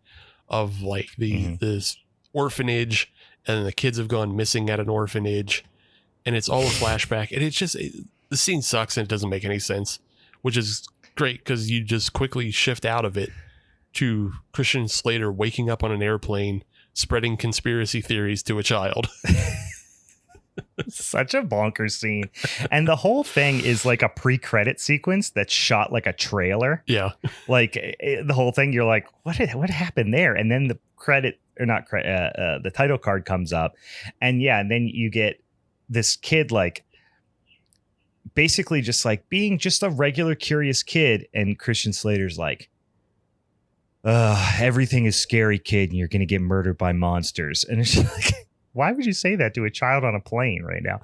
of like this orphanage, and the kids have gone missing at an orphanage, and it's all a flashback, and it's just the scene sucks and it doesn't make any sense, which is great because you just quickly shift out of it to Christian Slater waking up on an airplane spreading conspiracy theories to a child. Such a bonkers scene. And the whole thing is like a pre-credit sequence that's shot like a trailer. Yeah. Like the whole thing, you're like, what happened there? And then the the title card comes up. And and then you get this kid like basically just like being just a regular curious kid. And Christian Slater's like, everything is scary, kid, and you're going to get murdered by monsters. And it's just like, why would you say that to a child on a plane right now?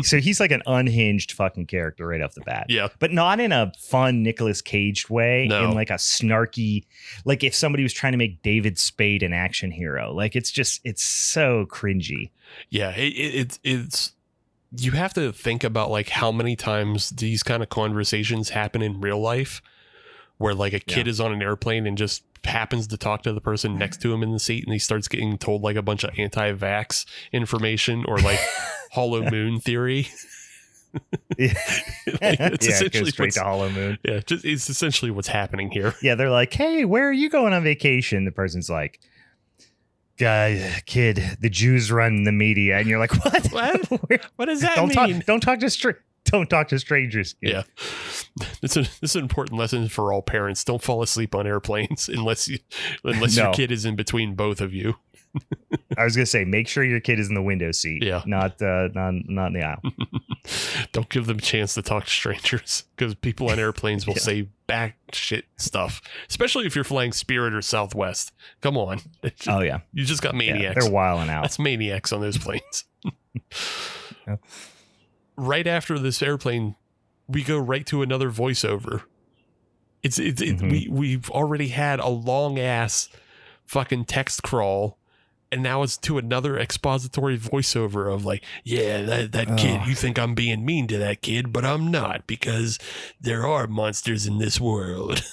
So he's like an unhinged fucking character right off the bat. Yeah. But not in a fun Nicolas Caged way. No. In like a snarky, like if somebody was trying to make David Spade an action hero. Like it's so cringy. Yeah. It's you have to think about like how many times these kind of conversations happen in real life where like a kid is on an airplane and just happens to talk to the person next to him in the seat, and he starts getting told like a bunch of anti-vax information or like hollow moon theory. It's essentially straight to hollow moon. Yeah, it's essentially what's happening here. Yeah, they're like, hey, where are you going on vacation? The person's like, kid, the Jews run the media. And you're like, what? What does that mean? Don't talk to strangers. Kid. Yeah. This is an important lesson for all parents. Don't fall asleep on airplanes unless your kid is in between both of you. I was gonna say, make sure your kid is in the window seat. Yeah. Not in the aisle. Don't give them a chance to talk to strangers, because people on airplanes will say back shit stuff, especially if you're flying Spirit or Southwest. Come on. Oh yeah. You just got maniacs. Yeah, they're wilding out. That's maniacs on those planes. Right after this airplane, we go right to another voiceover. We've already had a long ass fucking text crawl, and now it's to another expository voiceover of like, that kid, you think I'm being mean to that kid, but I'm not, because there are monsters in this world.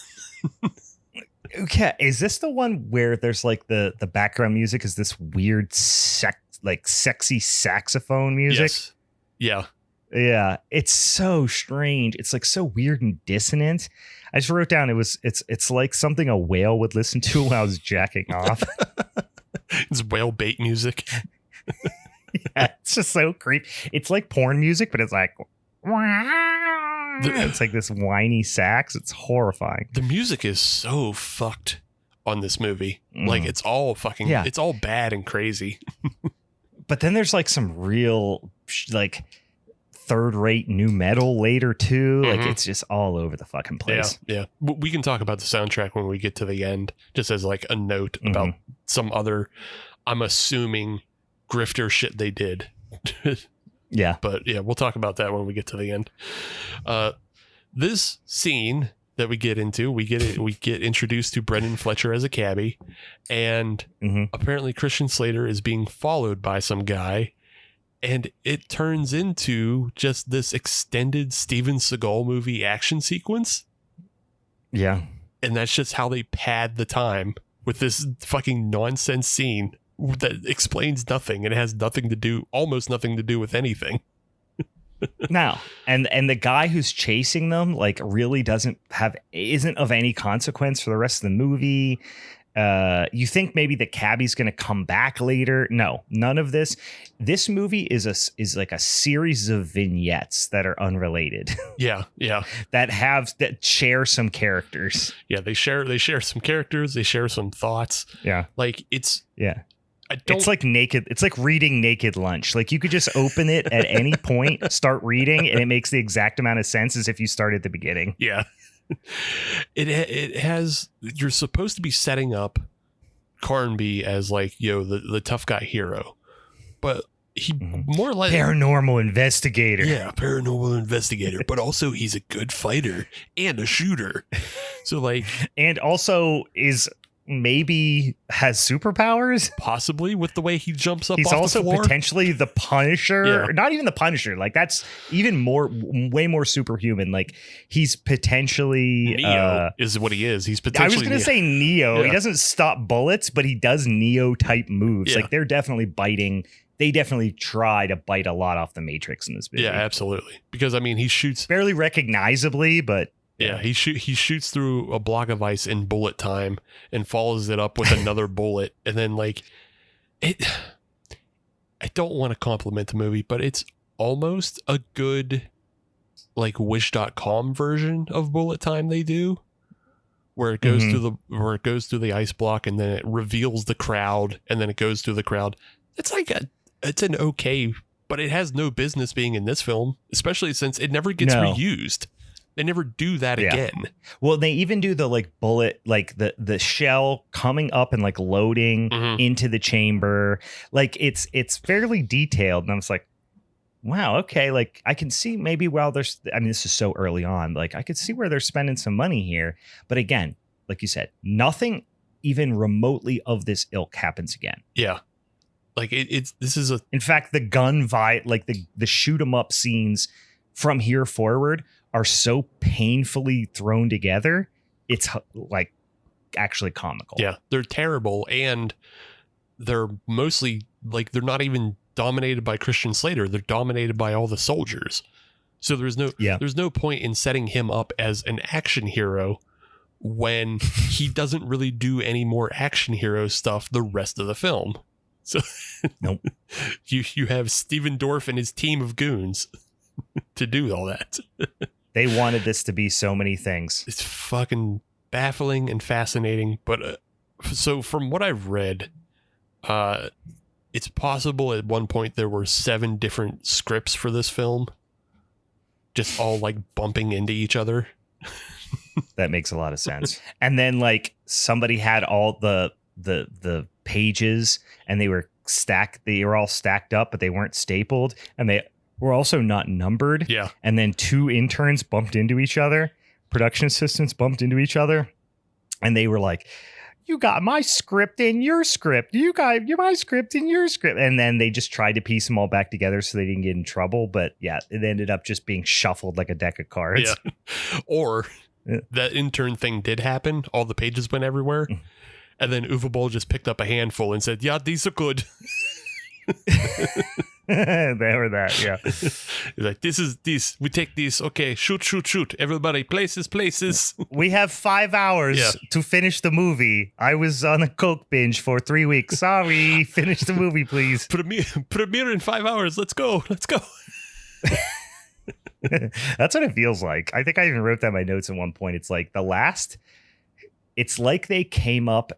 Okay, is this the one where there's like the background music is this weird sexy saxophone music? Yes. Yeah. Yeah, it's so strange. It's like so weird and dissonant. I just wrote down it's like something a whale would listen to when I was jacking off. It's whale bait music. Yeah, it's just so creepy. It's like porn music, but it's like it's like this whiny sax. It's horrifying. The music is so fucked on this movie. Like it's all fucking it's all bad and crazy. But then there's like some real like third-rate new metal later too. Like it's just all over the fucking place. Yeah. We can talk about the soundtrack when we get to the end, just as like a note about some other, I'm assuming, grifter shit they did. Yeah. But yeah, we'll talk about that when we get to the end. This scene that we get into, we get introduced to Brendan Fletcher as a cabbie, and apparently Christian Slater is being followed by some guy. And it turns into just this extended Steven Seagal movie action sequence. Yeah. And that's just how they pad the time with this fucking nonsense scene that explains nothing and it has almost nothing to do with anything. No. And the guy who's chasing them like really isn't of any consequence for the rest of the movie. You think maybe the cabbie's going to come back later? No, none of this. This movie is like a series of vignettes that are unrelated. Yeah. that share some characters. Yeah, they share some characters, they share some thoughts. Yeah. Like it's like naked. It's like reading Naked Lunch. Like you could just open it at any point, start reading, and it makes the exact amount of sense as if you start at the beginning. Yeah. It has, you're supposed to be setting up Carnby as like, the tough guy hero, but he more or less paranormal investigator. Yeah, paranormal investigator, but also he's a good fighter and a shooter. So like, and also is maybe has superpowers. Possibly with the way he jumps up. He's off also the floor. potentially the Punisher. Yeah. Not even the Punisher. Like that's even way more superhuman. Like he's potentially Neo is what he is. He's potentially. I was going to say Neo. Yeah. He doesn't stop bullets, but he does Neo type moves. Yeah. Like they're definitely biting. They definitely try to bite a lot off the Matrix in this movie. Yeah, absolutely. Because I mean, he shoots barely recognizably, but yeah, he shoots through a block of ice in bullet time and follows it up with another bullet, and then like it. I don't want to compliment the movie, but it's almost a good like Wish.com version of bullet time they do, where it goes through the ice block and then it reveals the crowd and then it goes through the crowd. It's like it's an okay, but it has no business being in this film, especially since it never gets reused. They never do that again. Well, they even do the like bullet, like the shell coming up and like loading into the chamber. Like it's fairly detailed. And I was like, wow, okay. Like I can see maybe while there's, I mean, this is so early on, like I could see where they're spending some money here. But again, like you said, nothing even remotely of this ilk happens again. Yeah. Like this is in fact, the gun like the shoot 'em up scenes from here forward are so painfully thrown together. It's like actually comical. Yeah, they're terrible. And they're mostly like, they're not even dominated by Christian Slater. They're dominated by all the soldiers. So there's no point in setting him up as an action hero when he doesn't really do any more action hero stuff the rest of the film. So nope. You have Stephen Dorff and his team of goons to do all that. They wanted this to be so many things. It's fucking baffling and fascinating. But so from what I've read, it's possible at one point there were 7 different scripts for this film, just all like bumping into each other. That makes a lot of sense. And then like somebody had all the pages and they were all stacked up, but they weren't stapled, and they were also not numbered. Yeah. And then 2 interns bumped into each other, production assistants bumped into each other, and they were like, you got my script and your script. You got my script and your script. And then they just tried to piece them all back together so they didn't get in trouble. But yeah, it ended up just being shuffled like a deck of cards. Yeah. Or that intern thing did happen. All the pages went everywhere. And then Uwe Boll just picked up a handful and said, yeah, these are good. They were that, yeah. He's like, this is this. We take this. Okay, shoot. Everybody, places. We have 5 hours to finish the movie. I was on a coke binge for 3 weeks. Sorry, finish the movie, please. Premiere in 5 hours. Let's go. That's what it feels like. I think I even wrote that in my notes at one point. It's like it's like they came up,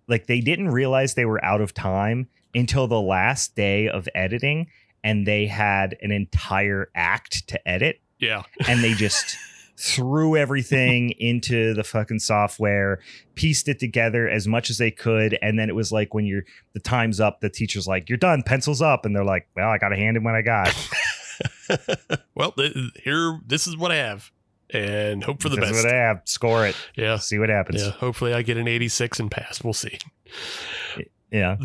like they didn't realize they were out of time until the last day of editing, and they had an entire act to edit. Yeah. And they just threw everything into the fucking software, pieced it together as much as they could. And then it was like when the time's up, the teacher's like, you're done, pencil's up. And they're like, well, I got to hand in what I got. Well, this is what I have. And hope for the best. This is what I have. Score it. Yeah. See what happens. Yeah. Hopefully I get an 86 and pass. We'll see. Yeah.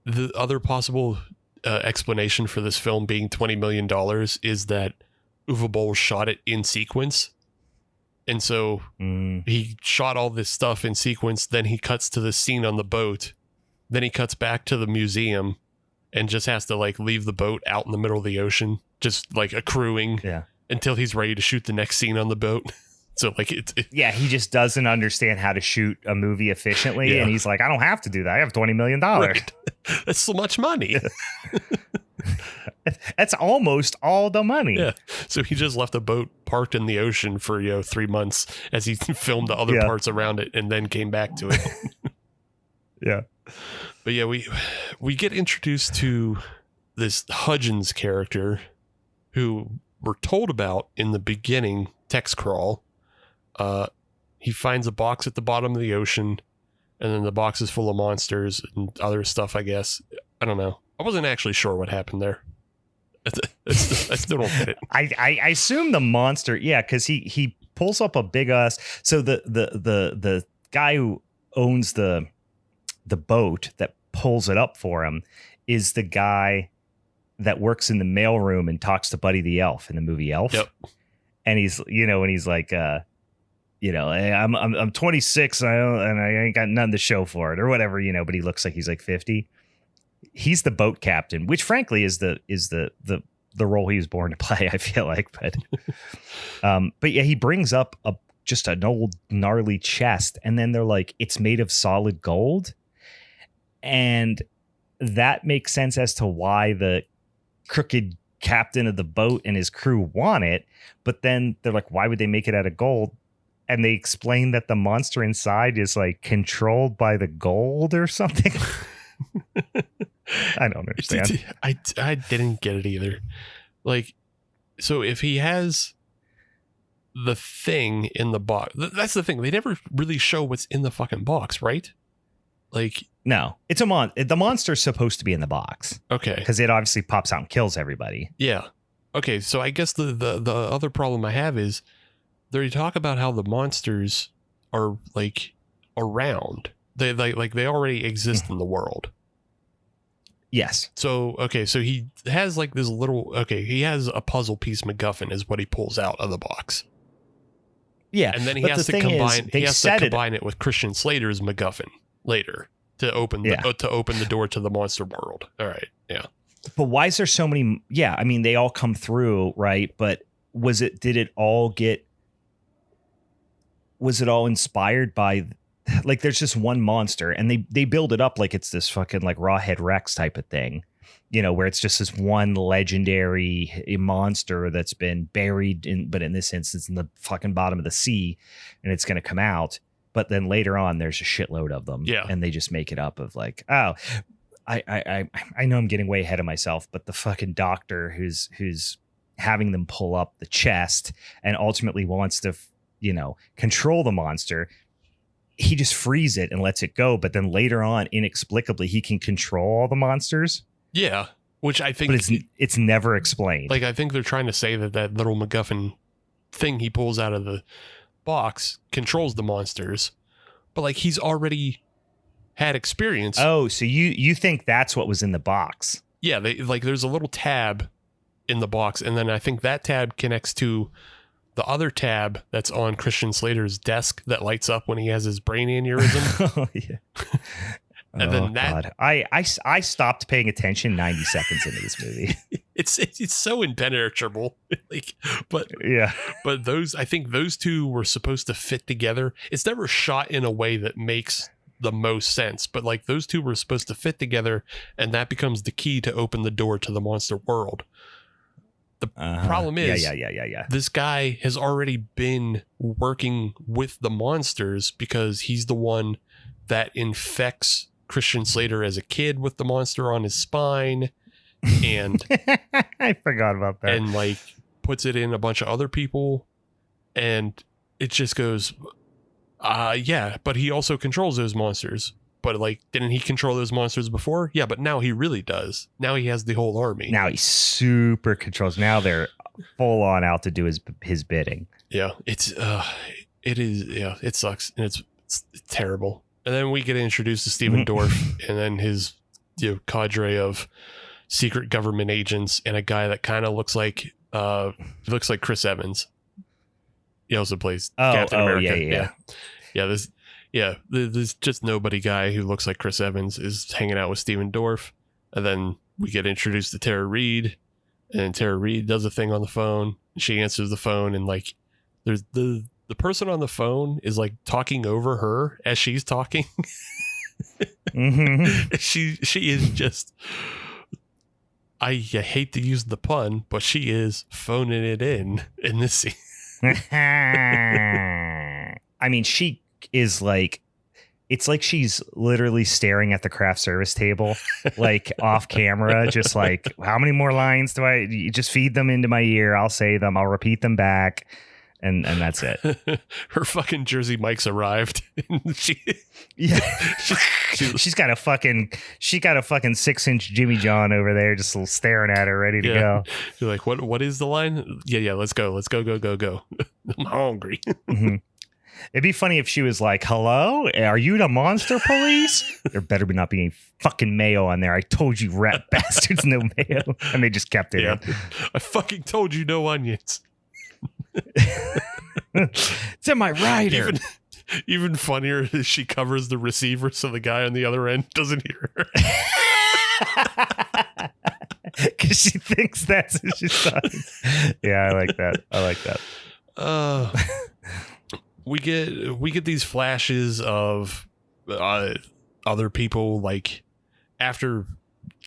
The other possible explanation for this film being $20 million is that Uwe Boll shot it in sequence. And so he shot all this stuff in sequence. Then he cuts to the scene on the boat. Then he cuts back to the museum and just has to like leave the boat out in the middle of the ocean, just like accruing until he's ready to shoot the next scene on the boat. So like he just doesn't understand how to shoot a movie efficiently. And he's like, I don't have to do that. I have $20 million. Right. That's so much money. That's almost all the money. Yeah. So he just left a boat parked in the ocean for 3 months as he filmed the other parts around it and then came back to it. Yeah. But yeah, we get introduced to this Hudgens character who we're told about in the beginning text crawl. He finds a box at the bottom of the ocean, and then the box is full of monsters and other stuff, I guess. I don't know. I wasn't actually sure what happened there. I still don't get it. I assume the monster, because he pulls up a big ass. So the guy who owns the boat that pulls it up for him is the guy that works in the mailroom and talks to Buddy the Elf in the movie Elf. Yep. And he's, and he's like, hey, I'm 26 and I ain't got nothing to show for it or whatever, but he looks like he's like 50. He's the boat captain, which frankly is the role he was born to play, I feel like. But yeah, he brings up just an old gnarly chest, and then they're like, it's made of solid gold. And that makes sense as to why the crooked captain of the boat and his crew want it. But then they're like, why would they make it out of gold? And they explain that the monster inside is like controlled by the gold or something. I don't understand. I didn't get it either. Like, so if he has the thing in the box, that's the thing. They never really show what's in the fucking box, right? Like, no, it's the monster's supposed to be in the box. Okay. Because it obviously pops out and kills everybody. Yeah. Okay. So I guess the other problem I have is they talk about how the monsters are like around. They they already exist in the world. Yes. So, okay. So he has like this little, he has a puzzle piece MacGuffin is what he pulls out of the box. Yeah. And then he has to combine it with Christian Slater's MacGuffin later to open the door to the monster world. All right. Yeah. But why is there so many? Yeah. I mean, they all come through, right? But did it all inspired by, like, there's just one monster and they build it up like it's this fucking like Rawhead Rex type of thing, where it's just this one legendary monster that's been buried but in this instance in the fucking bottom of the sea, and it's going to come out. But then later on, there's a shitload of them. Yeah. And they just make it up of like, oh, I know I'm getting way ahead of myself, but the fucking doctor who's having them pull up the chest and ultimately wants to, control the monster. He just frees it and lets it go. But then later on, inexplicably, he can control all the monsters. Yeah. Which I think. But it's never explained. Like, I think they're trying to say that little MacGuffin thing he pulls out of the box controls the monsters. But, like, he's already had experience. Oh, so you think that's what was in the box? Yeah. There's a little tab in the box. And then I think that tab connects to the other tab that's on Christian Slater's desk that lights up when he has his brain aneurysm. Oh, yeah. And then God. I stopped paying attention 90 seconds into this movie. It's so impenetrable. But I think those two were supposed to fit together. It's never shot in a way that makes the most sense, but like those two were supposed to fit together, and that becomes the key to open the door to the monster world. The problem is, this guy has already been working with the monsters because he's the one that infects Christian Slater as a kid with the monster on his spine, and I forgot about that, and like puts it in a bunch of other people, and it just goes, but he also controls those monsters. But like, didn't he control those monsters before? Yeah, but now he really does. Now he has the whole army. Now he super controls. Now they're full on out to do his bidding. Yeah, it sucks, and it's terrible. And then we get introduced to Stephen Dorff, and then his cadre of secret government agents, and a guy that kind of looks like Chris Evans. He also plays Captain America. There's just nobody guy who looks like Chris Evans is hanging out with Stephen Dorff. And then we get introduced to Tara Reid, and Tara Reid does a thing on the phone. She answers the phone, and like there's the person on the phone is like talking over her as she's talking. She is just, I hate to use the pun, but she is phoning it in this scene. I mean, she is like, it's like she's literally staring at the craft service table, like off camera, just like, how many more lines do you just feed them into my ear? I'll say them. I'll repeat them back. And that's it. Her fucking Jersey Mike's arrived. She's got a fucking 6-inch Jimmy John over there, just staring at her, ready to go. You're like, what is the line? Yeah, let's go. Go. I'm hungry. It'd be funny if she was like, hello, are you the monster police? There better be not be any fucking mayo on there. I told you, rat bastards, no mayo. And they just kept it in. I fucking told you no onions. It's in my rider. Even funnier is she covers the receiver so the guy on the other end doesn't hear her. Because she thinks that's what she's talking. Yeah, I like that. We get these flashes of other people, like after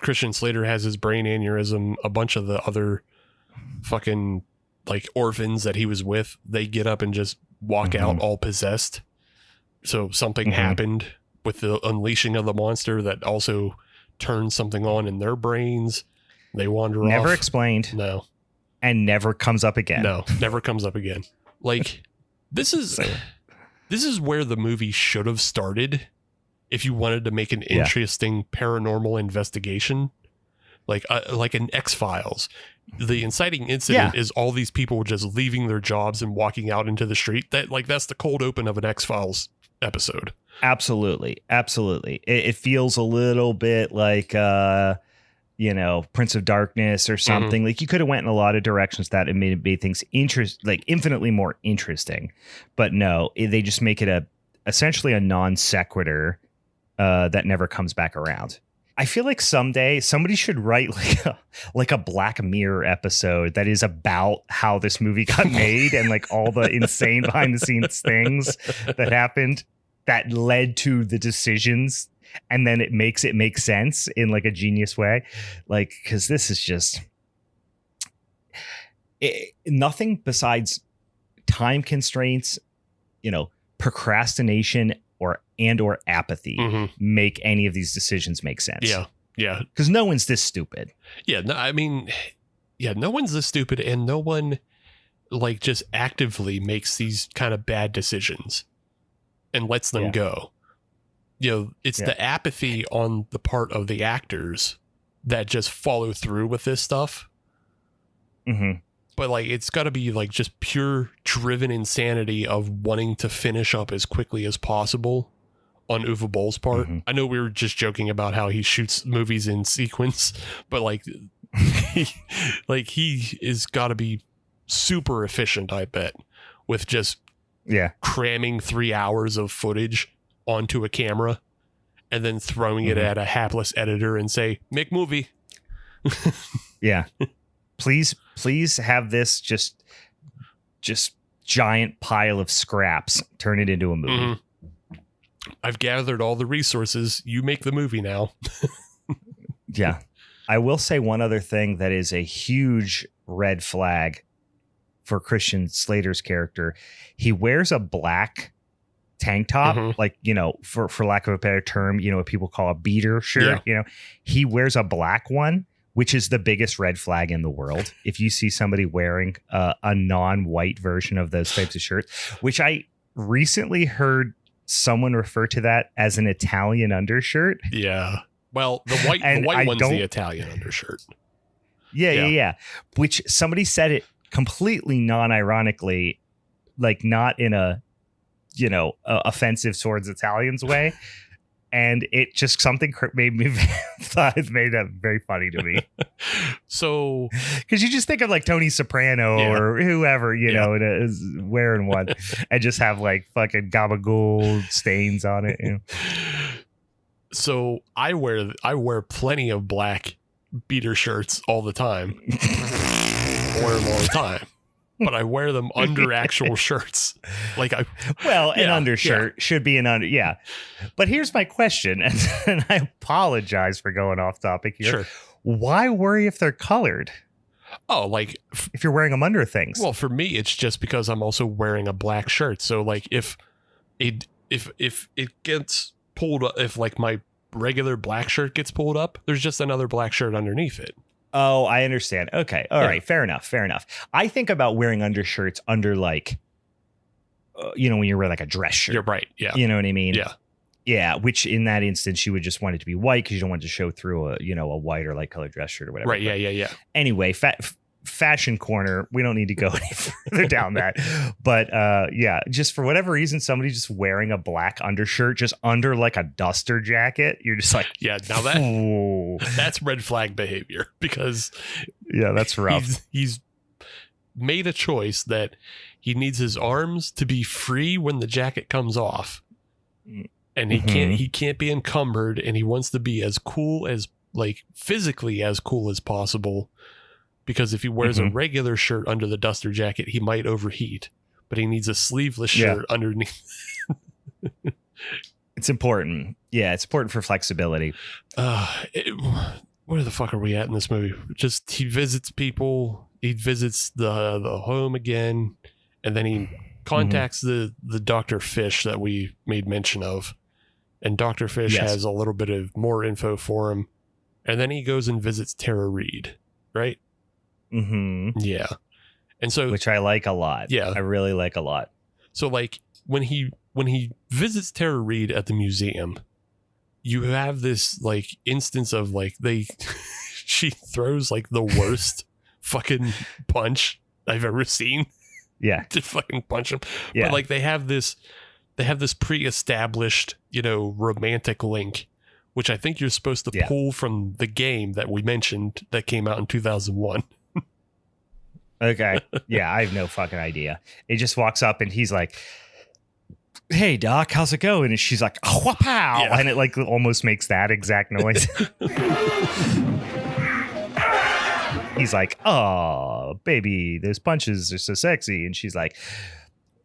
Christian Slater has his brain aneurysm, a bunch of the other fucking like orphans that he was with, they get up and just walk out all possessed. So something happened with the unleashing of the monster that also turns something on in their brains. They wander off. Never explained. No. And never comes up again. No, never comes up again. Like, this is where the movie should have started if you wanted to make an interesting paranormal investigation. Like an X-Files. The inciting incident is all these people just leaving their jobs and walking out into the street. That's the cold open of an X-Files episode. Absolutely. It feels a little bit like Prince of Darkness or something. Like you could have went in a lot of directions that it made things infinitely more interesting. But no, they just make it essentially a non sequitur that never comes back around. I feel like someday somebody should write like a Black Mirror episode that is about how this movie got made and like all the insane behind the scenes things that happened that led to the decisions. And then it makes it make sense in like a genius way. Like, because this is just nothing besides time constraints, procrastination or apathy make any of these decisions make sense. Yeah. Because no one's this stupid. Yeah. No, I mean, no one's this stupid, and no one like just actively makes these kind of bad decisions and lets them go. It's the apathy on the part of the actors that just follow through with this stuff. But like, it's got to be like just pure driven insanity of wanting to finish up as quickly as possible on Uwe Boll's part. I know we were just joking about how he shoots movies in sequence, but like, he is got to be super efficient, I bet, with just cramming 3 hours of footage onto a camera and then throwing it at a hapless editor and say, make movie. Please have this just giant pile of scraps, turn it into a movie. I've gathered all the resources. You make the movie now. Yeah. I will say one other thing that is a huge red flag for Christian Slater's character. He wears a black tank top, like, for lack of a better term, what people call a beater shirt. He wears a black one, which is the biggest red flag in the world. If you see somebody wearing a non-white version of those types of shirts, which I recently heard someone refer to that as an Italian undershirt. Yeah. Well, the white one's the Italian undershirt. Yeah. Which somebody said it completely non-ironically, like not in a offensive towards Italians way. And it just something made that very funny to me. So, because you just think of like Tony Soprano or whoever, is wearing one and just have like fucking gabagool stains on it. So I wear plenty of black beater shirts all the time. I wear them all the time. But I wear them under actual shirts. An undershirt should be an under. Yeah. But here's my question. And I apologize for going off topic here. Sure. Why worry if they're colored? Oh, like if you're wearing them under things. Well, for me, it's just because I'm also wearing a black shirt. So like if it gets pulled up, if like my regular black shirt gets pulled up, there's just another black shirt underneath it. Oh, I understand. Okay. All right. Fair enough. I think about wearing undershirts under like, when you wear like a dress shirt. You're right. Yeah. You know what I mean? Yeah. Yeah. Which in that instance, you would just want it to be white because you don't want it to show through a white or light colored dress shirt or whatever. Right. Yeah. Anyway, fashion corner. We don't need to go any further down that. But yeah, just for whatever reason, somebody just wearing a black undershirt just under like a duster jacket. You're just like, yeah, now that's red flag behavior, because yeah, that's rough. He's made a choice that he needs his arms to be free when the jacket comes off. And he can't be encumbered, and he wants to be as cool as, like, physically as cool as possible, because if he wears a regular shirt under the duster jacket, he might overheat, but he needs a sleeveless shirt underneath. It's important. Yeah, it's important for flexibility. Where the fuck are we at in this movie? Just, he visits people, he visits the home again, and then he contacts the Dr. Fish that we made mention of. And Dr. Fish has a little bit of more info for him. And then he goes and visits Tara Reid, right? Mm-hmm. Yeah. And so, which I like a lot. Yeah. I really like a lot. So, like, when he visits Tara Reid at the museum, you have this, like, instance of, like, she throws, like, the worst fucking punch I've ever seen. Yeah. To fucking punch him. Yeah. But, like, they have this pre-established, romantic link, which I think you're supposed to pull from the game that we mentioned that came out in 2001. Okay. Yeah, I have no fucking idea. He just walks up and he's like, "Hey, Doc, how's it going?" And she's like, "Oh, wow." Yeah. And it, like, almost makes that exact noise. He's like, "Oh, baby, those punches are so sexy." And she's like,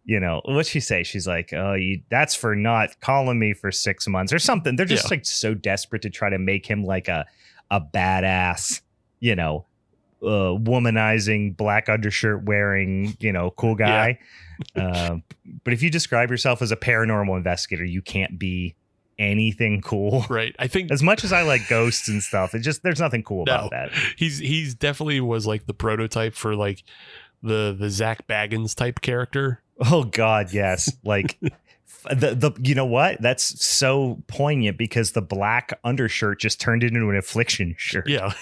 what'd she say? She's like, "Oh, that's for not calling me for 6 months," or something. They're just like so desperate to try to make him like a badass, womanizing, black undershirt wearing, cool guy. Yeah. But if you describe yourself as a paranormal investigator, you can't be anything cool, right? I think, as much as I like ghosts and stuff, there's nothing cool about that. He's definitely was like the prototype for like the Zach Baggins type character. Oh God, yes. Like the you know what? That's so poignant, because the black undershirt just turned into an Affliction shirt. Yeah.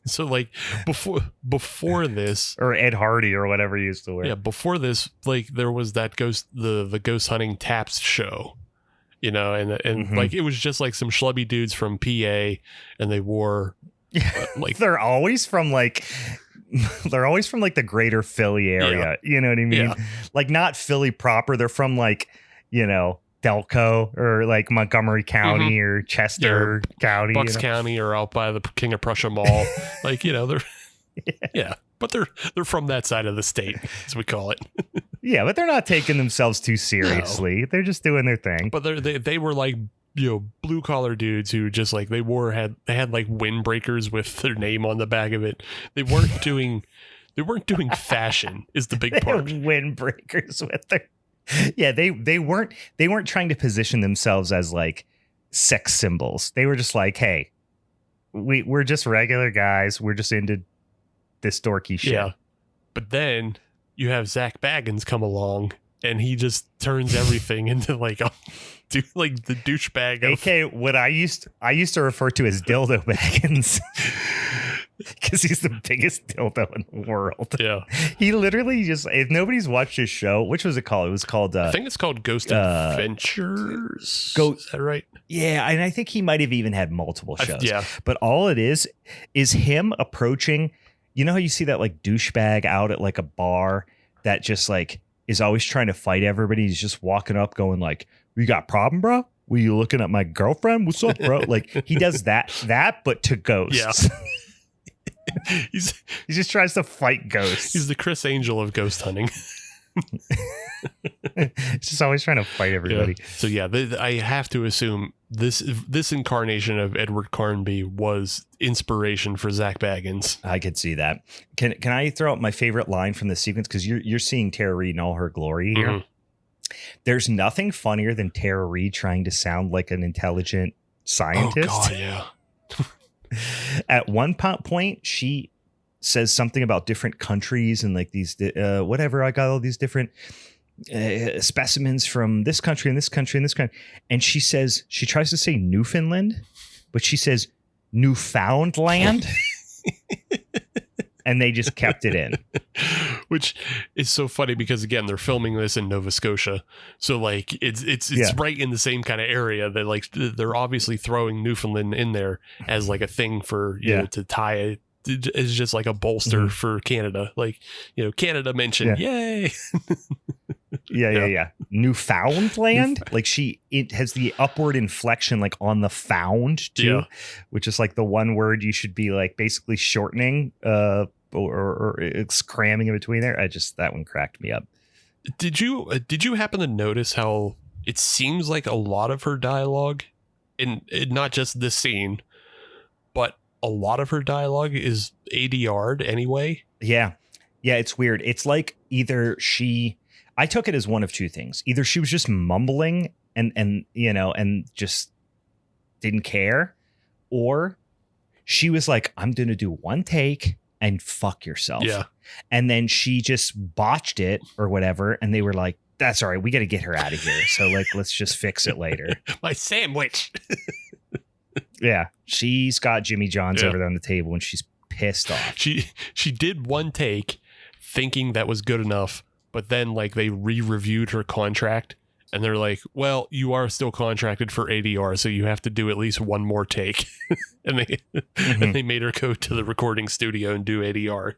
So, like, before this, or Ed Hardy or whatever he used to wear. Yeah, before this, like, there was that the ghost hunting taps show, and like, it was just like some schlubby dudes from PA, and they wore like they're always from like the greater Philly area. Yeah. You know what I mean? Yeah. Like, not Philly proper. They're from like, Delco or like Montgomery County or Chester County, Bucks County, or out by the King of Prussia Mall. Like, they're but they're from that side of the state, as we call it. Yeah, but they're not taking themselves too seriously. No. They're just doing their thing. But they were like, blue collar dudes who just like they had like windbreakers with their name on the back of it. They weren't doing fashion is the big part. Windbreakers with their. Yeah, they weren't trying to position themselves as like sex symbols. They were just like, "Hey, we're just regular guys. We're just into this dorky shit." Yeah. But then you have Zach Baggins come along, and he just turns everything into like the douchebag. AK, what I used to refer to as Dildo Baggins. Because he's the biggest dildo in the world. Yeah. He literally just, if nobody's watched his show, which was it called? It was called... I think it's called Ghost Adventures. Is that right? Yeah, and I think he might have even had multiple shows. Yeah. But all it is him approaching... You know how you see that like douchebag out at like a bar that just like is always trying to fight everybody? He's just walking up going like, "We got a problem, bro? Were you looking at my girlfriend? What's up, bro?" Like, he does that, but to ghosts. Yeah. He just tries to fight ghosts. He's the Chris Angel of ghost hunting. He's just always trying to fight everybody. Yeah. So yeah, I have to assume this incarnation of Edward Carnby was inspiration for Zach Baggins. I could see that. Can I throw out my favorite line from the sequence? Because you're seeing Tara Reid in all her glory here. Mm-hmm. There's nothing funnier than Tara Reid trying to sound like an intelligent scientist. Oh God, yeah. At one point, she says something about different countries and like these, whatever. I got all these different specimens from this country and this country and this country. And she tries to say Newfoundland, but she says Newfoundland. And they just kept it in. Which is so funny because, again, they're filming this in Nova Scotia. So, like, it's right in the same kind of area that, like, they're obviously throwing Newfoundland in there as, like, a thing for, you know, to tie it. It's just like a bolster for Canada. Like, you know, Canada mentioned, yay. Yeah. Newfoundland, like it has the upward inflection like on the found too, which is like the one word you should be like basically shortening or it's cramming in between there. That one cracked me up. Did you happen to notice how it seems like a lot of her dialogue in not just this scene, but a lot of her dialogue is ADR'd anyway? Yeah, it's weird. It's like either I took it as one of two things. Either she was just mumbling and you know, and just didn't care, or she was like, I'm going to do one take and fuck yourself. Yeah. And then she just botched it or whatever. And they were like, that's all right. We got to get her out of here. So like, let's just fix it later. My sandwich. Yeah. She's got Jimmy John's over there on the table and she's pissed off. She did one take thinking that was good enough. But then, like, they re-reviewed her contract, and they're like, well, you are still contracted for ADR, so you have to do at least one more take. and they made her go to the recording studio and do ADR.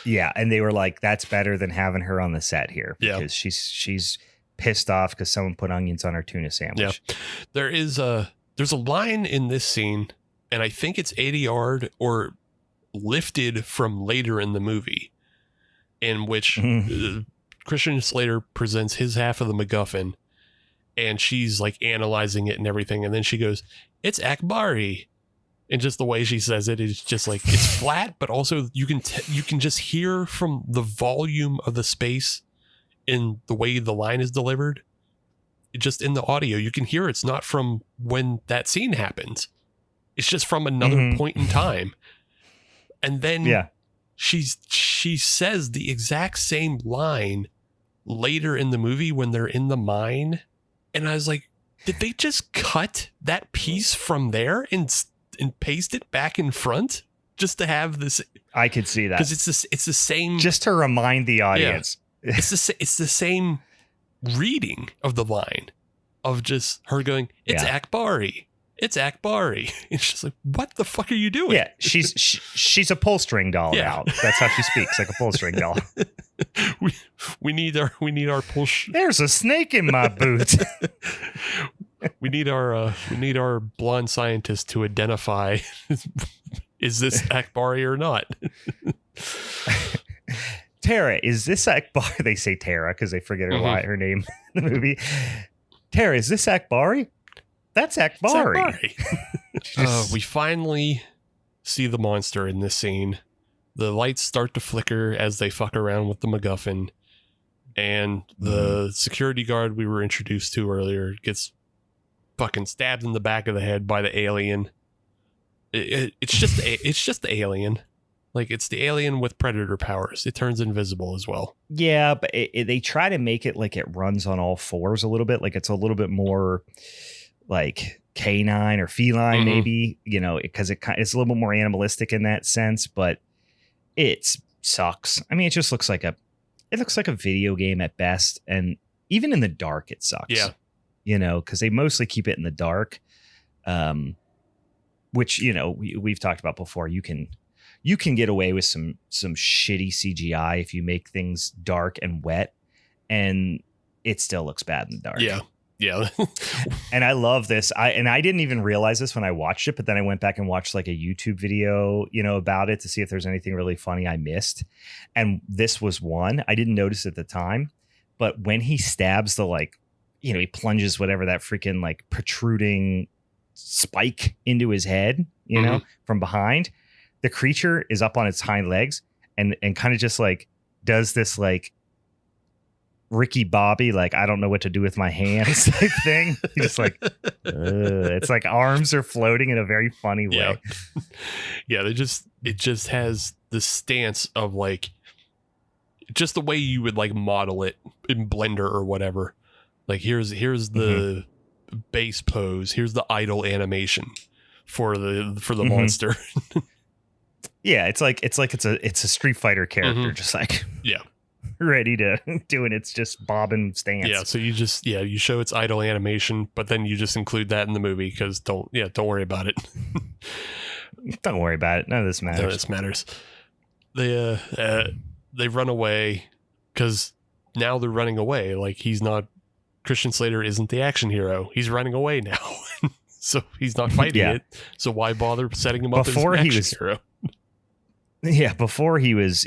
Yeah, and they were like, that's better than having her on the set here. Because she's pissed off because someone put onions on her tuna sandwich. Yeah. There's a line in this scene, and I think it's ADR'd or lifted from later in the movie, in which Christian Slater presents his half of the MacGuffin, and she's like analyzing it and everything, and then she goes, "It's Akbari," and just the way she says it is just like it's flat, but also you can just hear from the volume of the space in the way the line is delivered. Just in the audio, you can hear it's not from when that scene happens. It's just from another point in time, and then she says the exact same line later in the movie when they're in the mine. And I was like, did they just cut that piece from there and paste it back in front just to have this? I could see that. Because it's the same. Just to remind the audience. Yeah, it's the same reading of the line of just her going, it's Akbari. It's Akbari. It's just like, what the fuck are you doing? Yeah, she's a pull string doll now. That's how she speaks, like a pull string doll. we need our pull. There's a snake in my boot. we need our blonde scientist to identify is this Akbari or not. Tara, is this Akbari? They say Tara because they forget her name in the movie. Tara, is this Akbari? That's Akbari. We finally see the monster in this scene. The lights start to flicker as they fuck around with the MacGuffin, and the security guard we were introduced to earlier gets fucking stabbed in the back of the head by the alien. It's just the alien. Like, it's the alien with predator powers. It turns invisible as well. Yeah, but they try to make it like it runs on all fours a little bit. Like, it's a little bit more like canine or feline, maybe, you know, because it's a little bit more animalistic in that sense, but it sucks. I mean, it just looks like a video game at best. And even in the dark, it sucks. Yeah. You know, because they mostly keep it in the dark, which, you know, we've talked about before. You can get away with some shitty CGI if you make things dark and wet, and it still looks bad in the dark. Yeah. Yeah. And I love this. I didn't even realize this when I watched it, but then I went back and watched like a YouTube video, you know, about it to see if there's anything really funny I missed. And this was one. I didn't notice at the time, but when he stabs the, like, you know, he plunges whatever that freaking like protruding spike into his head, you know, from behind, the creature is up on its hind legs and kind of just like does this like Ricky Bobby, like, I don't know what to do with my hands type thing. He's just like, it's like arms are floating in a very funny way. Yeah, it just has the stance of like just the way you would like model it in Blender or whatever. Like, here's the base pose, here's the idle animation for the monster. Yeah, it's a Street Fighter character, just like yeah, ready to do it. It's just bob and stance. Yeah, so you show its idle animation, but then you just include that in the movie because don't worry about it. Don't worry about it. None of this matters. None of this matters. They run away because now they're running away. Like Christian Slater isn't the action hero. He's running away now. So he's not fighting it. So why bother setting him up as an action hero? Yeah, before he was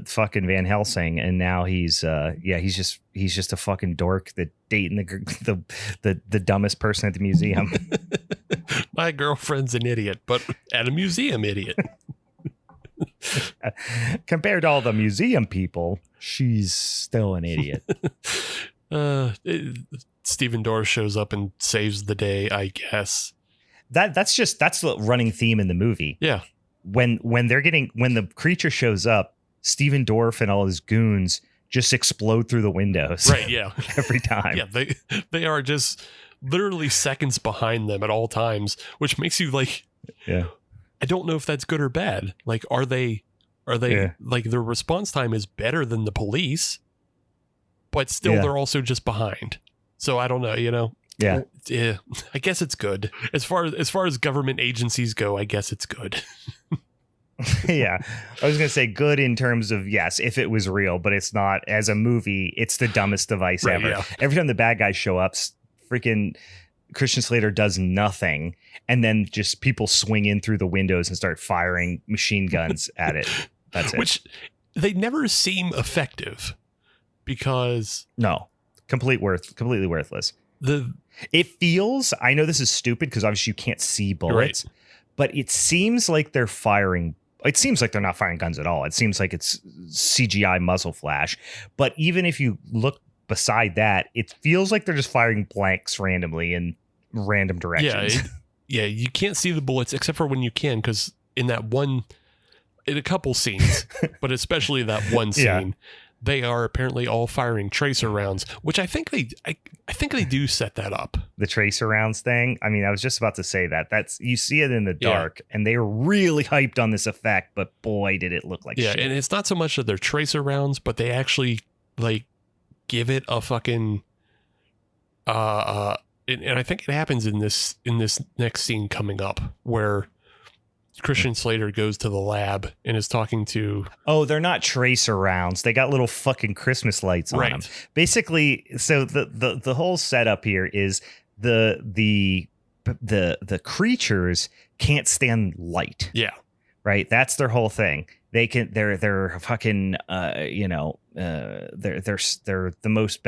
fucking Van Helsing, and now he's just a fucking dork that dating the dumbest person at the museum. My girlfriend's an idiot, but at a museum idiot. Compared to all the museum people, she's still an idiot. Stephen Dorff shows up and saves the day, I guess. That's the running theme in the movie. Yeah. When the creature shows up, Stephen Dorff and all his goons just explode through the windows. Right, yeah. Every time. Yeah, they are just literally seconds behind them at all times, which makes you like, yeah. I don't know if that's good or bad. Like, are they like their response time is better than the police, but still they're also just behind. So I don't know, Yeah. Yeah. I guess it's good. As far as government agencies go, I guess it's good. Yeah. I was going to say good in terms of, yes, if it was real, but it's not. As a movie, it's the dumbest device ever. Yeah. Every time the bad guys show up, freaking Christian Slater does nothing. And then just people swing in through the windows and start firing machine guns at it. That's it. Which they never seem effective because. No, completely worthless. It feels, I know this is stupid because obviously you can't see bullets, but it seems like they're firing. It seems like they're not firing guns at all. It seems like it's CGI muzzle flash. But even if you look beside that, it feels like they're just firing blanks randomly in random directions. Yeah, you can't see the bullets except for when you can, because in a couple scenes, but especially that one scene, they are apparently all firing tracer rounds, which I think they do set that up. The tracer rounds thing. I mean, I was just about to say that. You see it in the dark, and they were really hyped on this effect, but boy, did it look like shit. And it's not so much that they're tracer rounds, but they actually like give it a fucking and I think it happens in this next scene coming up where Christian Slater goes to the lab and is talking to... Oh, they're not tracer rounds. They got little fucking Christmas lights on them. Basically, so the whole setup here is the creatures can't stand light. Yeah. Right? That's their whole thing. They're fucking they're the most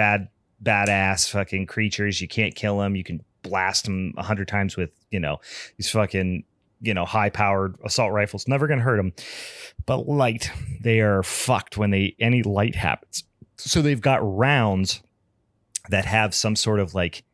badass fucking creatures. You can't kill them. You can blast them 100 times with these fucking high powered assault rifles. Never gonna hurt them. But light, they are fucked when any light happens. So they've got rounds that have some sort of like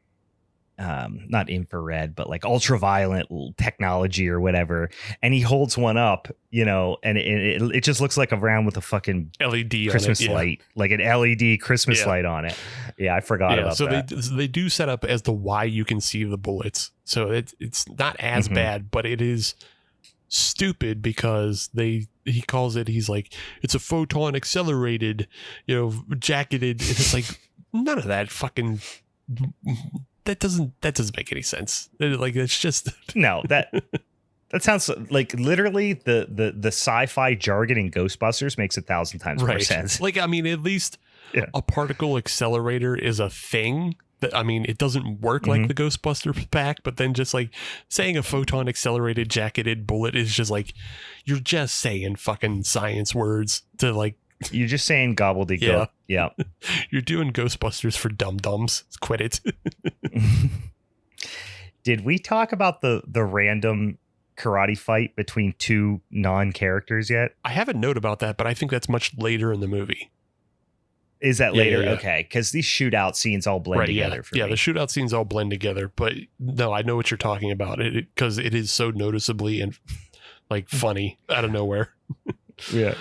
not infrared, but like ultraviolet technology or whatever. And he holds one up, and it just looks like a round with a fucking LED Christmas on it, light, like an LED Christmas light on it. Yeah, I forgot about that. So they do set up as to why you can see the bullets. So it's not as bad, but it is stupid because he calls it, he's like, it's a photon accelerated, jacketed. And it's like, none of that fucking... That doesn't make any sense. Like, it's just no, that sounds like literally the sci-fi jargon in Ghostbusters makes 1,000 times more sense. Like, I mean, at least a particle accelerator is a thing. That, I mean, it doesn't work like the Ghostbusters pack, but then just like saying a photon accelerated jacketed bullet is just like, you're just saying fucking science words to like. You're just saying gobbledygook. Yeah. You're doing Ghostbusters for dum-dums. Quit it. Did we talk about the random karate fight between two non-characters yet? I have a note about that, but I think that's much later in the movie. Is that later? Yeah. Okay, because these shootout scenes all blend together for me. Yeah, the shootout scenes all blend together. But no, I know what you're talking about. Because it is so noticeably and like funny out of nowhere. Yeah.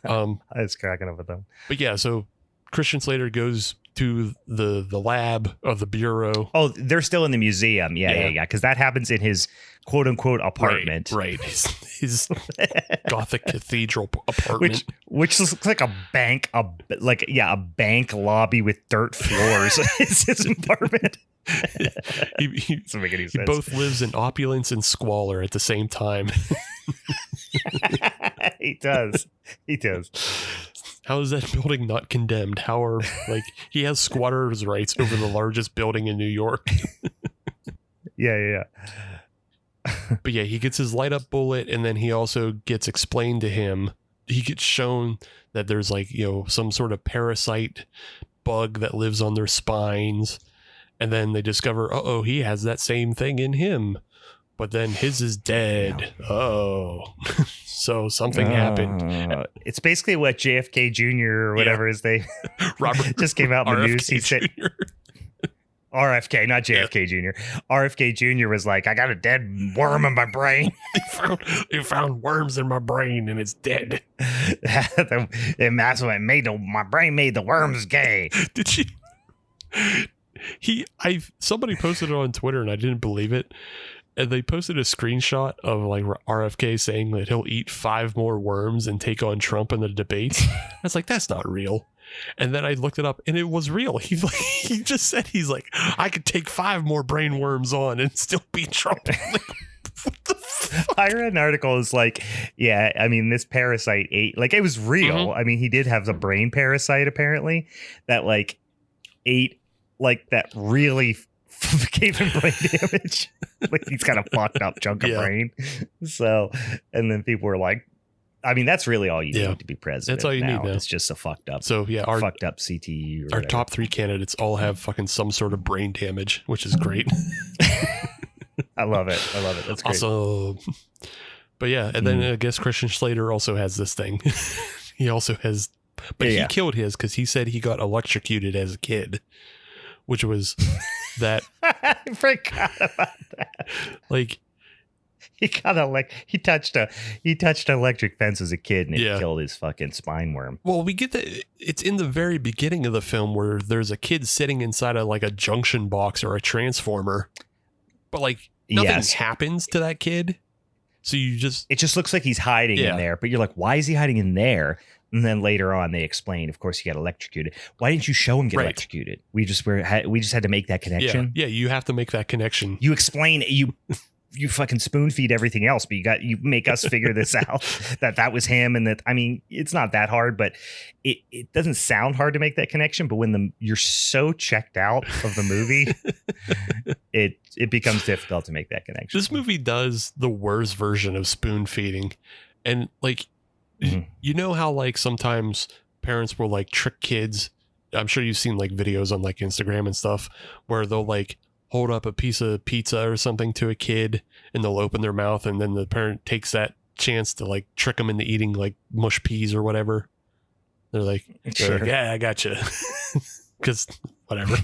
I was cracking up with them. But yeah, so Christian Slater goes to the lab of the bureau. Oh, they're still in the museum. Yeah. Because that happens in his quote unquote apartment. Right. His Gothic cathedral apartment, which looks like a bank, a bank lobby with dirt floors. It's his apartment. He both lives in opulence and squalor at the same time. He does. How is that building not condemned? How are he has squatters' rights over the largest building in New York? Yeah. But yeah, he gets his light up bullet, and then he also gets explained to him. He gets shown that there's some sort of parasite bug that lives on their spines, and then they discover, he has that same thing in him, but then his is dead. Oh, so something happened. It's basically what JFK Jr. or whatever his name Robert just came out in the news. He said RFK, not JFK Jr. RFK Jr. was like, I got a dead worm in my brain. They found worms in my brain and it's dead. And that's what my brain made the worms gay. Did she? Somebody posted it on Twitter and I didn't believe it. And they posted a screenshot of RFK saying that he'll eat 5 more worms and take on Trump in the debates. I was like, that's not real. And then I looked it up and it was real. He just said, I could take 5 more brain worms on and still beat Trump. What the fuck? I read an article. It's this parasite ate, it was real. Mm-hmm. I mean, he did have a brain parasite apparently that ate that really gave him brain damage. He's got a fucked up chunk of brain. So, and then people were like, I mean, that's really all you need to be president. That's all you need now. It's just a fucked up. So yeah, our fucked up CTE. Our top 3 candidates all have fucking some sort of brain damage, which is great. I love it. That's great. Awesome. But yeah, and then I guess Christian Slater also has this thing. He also has, but he killed his because he said he got electrocuted as a kid, which was that. I forgot about that. He touched an electric fence as a kid and it killed his fucking spine worm. Well, we get that it's in the very beginning of the film where there's a kid sitting inside of a junction box or a transformer, but nothing happens to that kid. So it just looks like he's hiding in there, but you're like, why is he hiding in there? And then later on they explain, of course, he got electrocuted. Why didn't you show him get electrocuted? We just had to make that connection. Yeah, you have to make that connection. You explain you fucking spoon feed everything else, but you make us figure this out that was him. And that, I mean, it's not that hard, but it doesn't sound hard to make that connection. But when you're so checked out of the movie, it becomes difficult to make that connection. This movie does the worst version of spoon feeding. And you know how sometimes parents will trick kids. I'm sure you've seen videos on Instagram and stuff where they'll hold up a piece of pizza or something to a kid and they'll open their mouth and then the parent takes that chance to trick them into eating mush peas or whatever. They're sure. Yeah, I gotcha. Because whatever.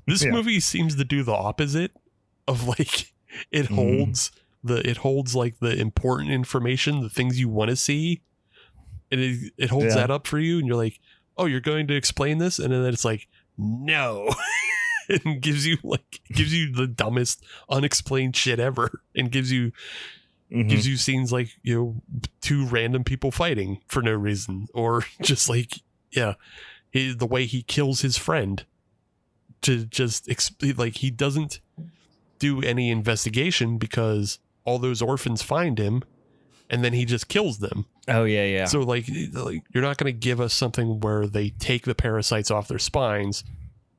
This movie seems to do the opposite of it holds the important information, the things you want to see. And it holds that up for you and you're like, oh, you're going to explain this? And then it's no. And gives you the dumbest unexplained shit ever and gives you scenes 2 random people fighting for no reason or just the way he kills his friend to just he doesn't do any investigation because all those orphans find him and then he just kills them. Oh yeah. So you're not going to give us something where they take the parasites off their spines.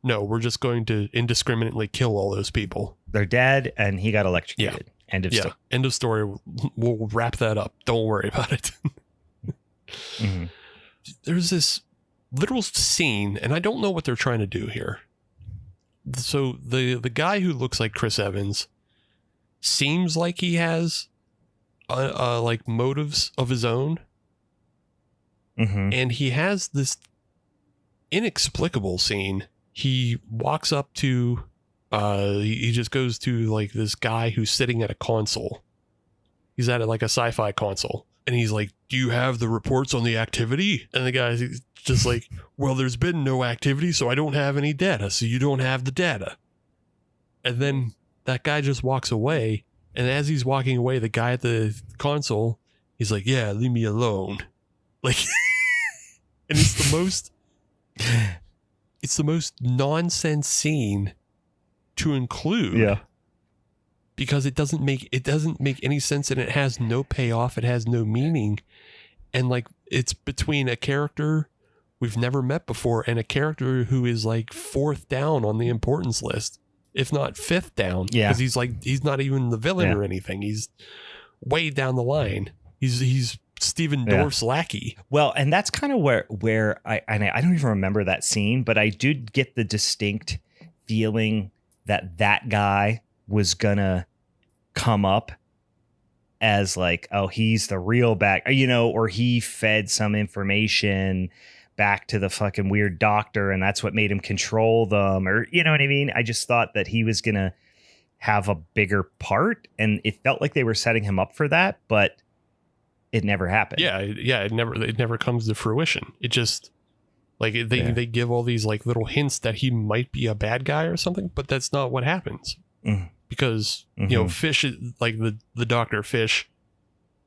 No, we're just going to indiscriminately kill all those people. They're dead, and he got electrocuted. Yeah. End of story. End of story. We'll wrap that up. Don't worry about it. There's this little scene, and I don't know what they're trying to do here. So the guy who looks like Chris Evans seems like he has motives of his own, and he has this inexplicable scene. He walks up to, he just goes to this guy who's sitting at a console. He's at a sci-fi console And he's like, do you have the reports on the activity? And the guy's just like, well, there's been no activity, so I don't have any data. So you don't have the data. And then that guy just walks away. And as he's walking away, the guy at the console, he's like, yeah, leave me alone. Like, and it's the most nonsense scene to include. Yeah. Because it doesn't make any sense, and it has no payoff. It has no meaning. And like, it's between a character we've never met before and a character who is like 4th down on the importance list, if not 5th down. Yeah. Because he's not even the villain or anything. He's way down the line. He's Stephen Dorff's lackey. Well, and that's kind of where I don't even remember that scene, but I did get the distinct feeling that guy was gonna come up as like, oh, he's the real or he fed some information back to the fucking weird doctor, and that's what made him control them, or you know what I mean? I just thought that he was gonna have a bigger part, and it felt like they were setting him up for that, but it never happened. Yeah, it never comes to fruition. It just like they give all these like little hints that he might be a bad guy or something, but that's not what happens. Because Fish is like the Dr. Fish,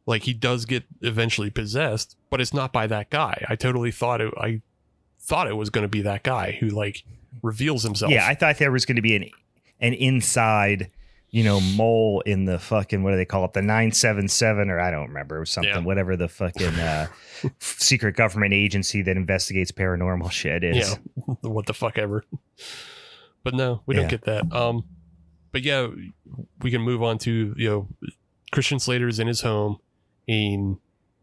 like he does get eventually possessed, but it's not by that guy. I totally thought it was going to be that guy who like reveals himself. Yeah, I thought there was going to be an inside, mole in the fucking, what do they call it? The 977, or I don't remember, something, whatever the fucking secret government agency that investigates paranormal shit is. Yeah, what the fuck ever. But no, we don't get that. But yeah, we can move on to, Christian Slater's in his home, and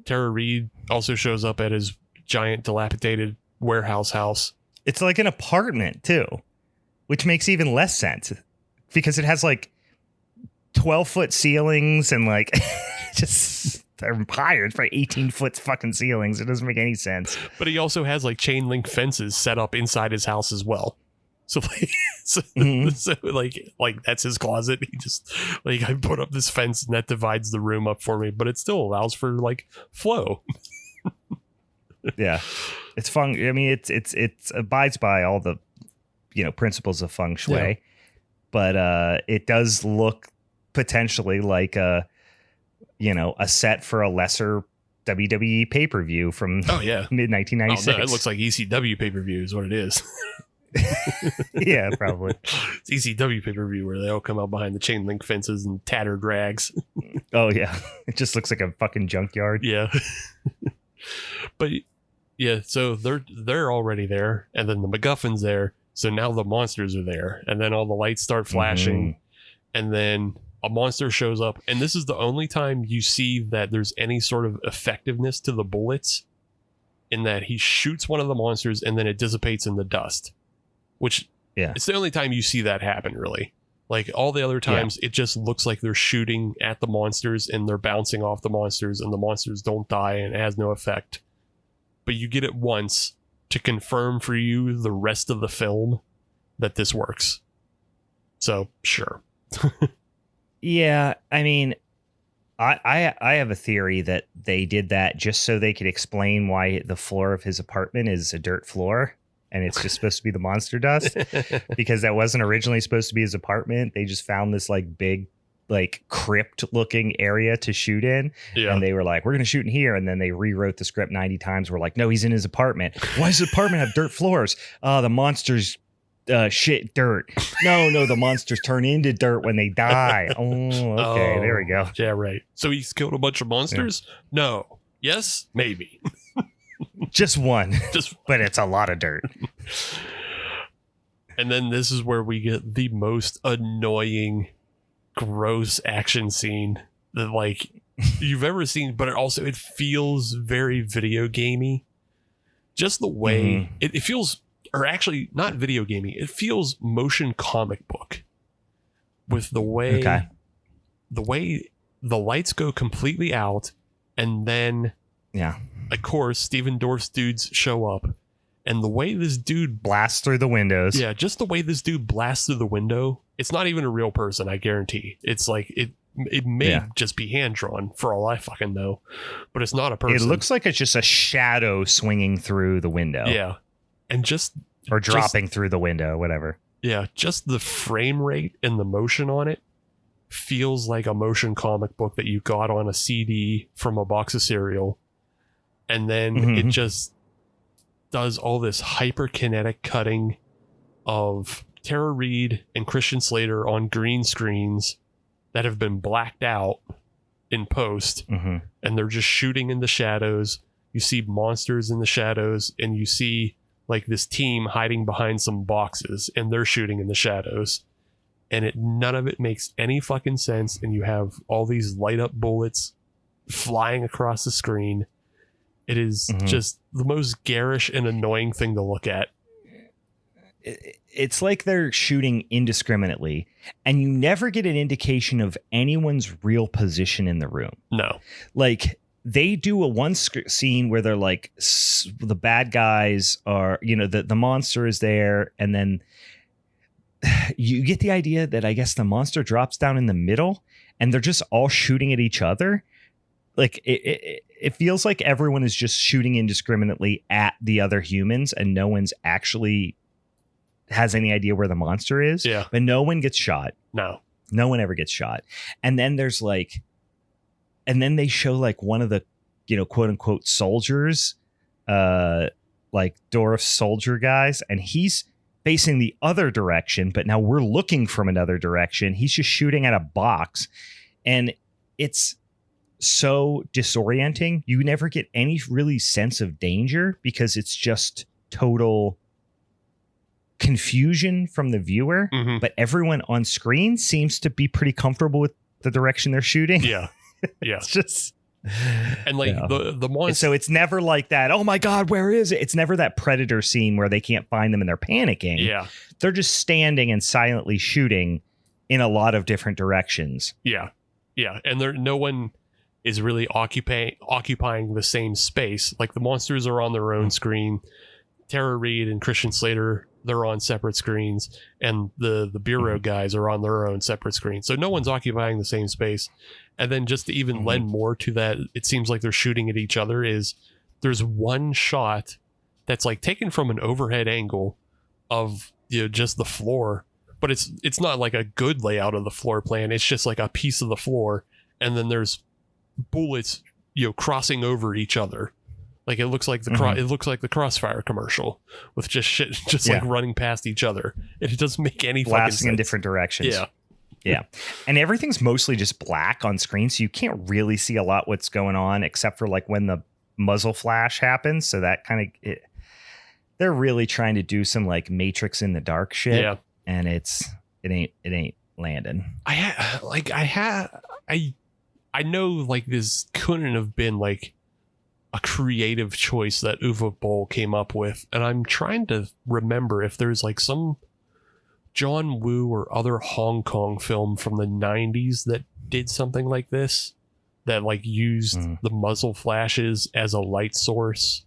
Tara Reid also shows up at his giant dilapidated warehouse house. It's like an apartment too, which makes even less sense because it has like 12-foot ceilings and like just they're higher. It's like 18-foot fucking ceilings. It doesn't make any sense. But he also has like chain link fences set up inside his house as well. So like, so like that's his closet. He just like, I put up this fence and that divides the room up for me, but it still allows for like flow. Yeah, it's feng. I mean, it's abides by all the principles of feng shui, but it does look potentially like a set for a lesser WWE pay-per-view from mid 1996. Oh, no, it looks like ECW pay-per-view is what it is. Yeah, probably. It's ECW pay-per-view where they all come out behind the chain link fences and tatter drags. Oh yeah, it just looks like a fucking junkyard. Yeah. But yeah, so they're already there, and then the MacGuffin's there, so now the monsters are there, and then all the lights start flashing, and then a monster shows up, and this is the only time you see that there's any sort of effectiveness to the bullets, in that he shoots one of the monsters and then it dissipates in the dust. Which, it's the only time you see that happen, really. Like, all the other times, it just looks like they're shooting at the monsters and they're bouncing off the monsters and the monsters don't die and it has no effect. But you get it once to confirm for you the rest of the film that this works. So, sure. Yeah, I mean, I have a theory that they did that just so they could explain why the floor of his apartment is a dirt floor. And it's just supposed to be the monster dust, because that wasn't originally supposed to be his apartment. They just found this like big, like crypt looking area to shoot in. Yeah. And they were like, we're going to shoot in here. And then they rewrote the script 90 times. We're like, no, he's in his apartment. Why does his apartment have dirt floors? The monsters shit dirt. No, the monsters turn into dirt when they die. Oh, okay. There we go. Yeah, right. So he's killed a bunch of monsters? Yeah. No. Yes? Maybe. Just one. But it's a lot of dirt. And then this is where we get the most annoying, gross action scene that like you've ever seen, but it feels very video gamey. Just the way it feels, or actually not video gamey, it feels motion comic book with the way the lights go completely out, and then of course, Stephen Dorff's dudes show up, and the way this dude blasts through the windows. Yeah, just the way this dude blasts through the window. It's not even a real person, I guarantee. It's like It may just be hand drawn for all I fucking know, but it's not a person. It looks like it's just a shadow swinging through the window. Yeah. And or dropping through the window, whatever. Yeah. Just the frame rate and the motion on it feels like a motion comic book that you got on a CD from a box of cereal. And then it just does all this hyperkinetic cutting of Tara Reid and Christian Slater on green screens that have been blacked out in post, and they're just shooting in the shadows. You see monsters in the shadows, and you see like this team hiding behind some boxes, and they're shooting in the shadows. And none of it makes any fucking sense, and you have all these light up bullets flying across the screen. It is just the most garish and annoying thing to look at. It's like they're shooting indiscriminately, and you never get an indication of anyone's real position in the room. No. Like, they do a scene where they're like, the bad guys are, the monster is there, and then you get the idea that I guess the monster drops down in the middle, and they're just all shooting at each other. Like, it feels like everyone is just shooting indiscriminately at the other humans, and no one's actually has any idea where the monster is. Yeah. But no one gets shot. No one ever gets shot. And then there's like, and then they show like one of the, quote unquote soldiers, like Dorff's soldier guys, and he's facing the other direction, but now we're looking from another direction. He's just shooting at a box, and it's so disorienting. You never get any really sense of danger because it's just total confusion from the viewer, but everyone on screen seems to be pretty comfortable with the direction they're shooting. Yeah. It's just, and like the monster. So it's never like that, oh my God, where is it? It's never that Predator scene where they can't find them and they're panicking. Yeah. They're just standing and silently shooting in a lot of different directions. Yeah. Yeah. And no one is really occupying the same space. Like, the monsters are on their own screen. Tara Reid and Christian Slater, they're on separate screens, and the Bureau guys are on their own separate screens. So no one's occupying the same space. And then just to even lend more to that, it seems like they're shooting at each other, is there's one shot that's like taken from an overhead angle of just the floor, but it's not like a good layout of the floor plan. It's just like a piece of the floor, and then there's bullets crossing over each other. Like, it looks like it looks like the Crossfire commercial with just shit like running past each other. It doesn't make any fucking sense. Blasting in different directions. Yeah. And everything's mostly just black on screen, so you can't really see a lot what's going on, except for like when the muzzle flash happens. So that kind of, they're really trying to do some like Matrix in the dark shit. Yeah. And it ain't landing. I know like this couldn't have been like a creative choice that Uwe Boll came up with, and I'm trying to remember if there's like some John Woo or other Hong Kong film from the 90s that did something like this, that like used the muzzle flashes as a light source,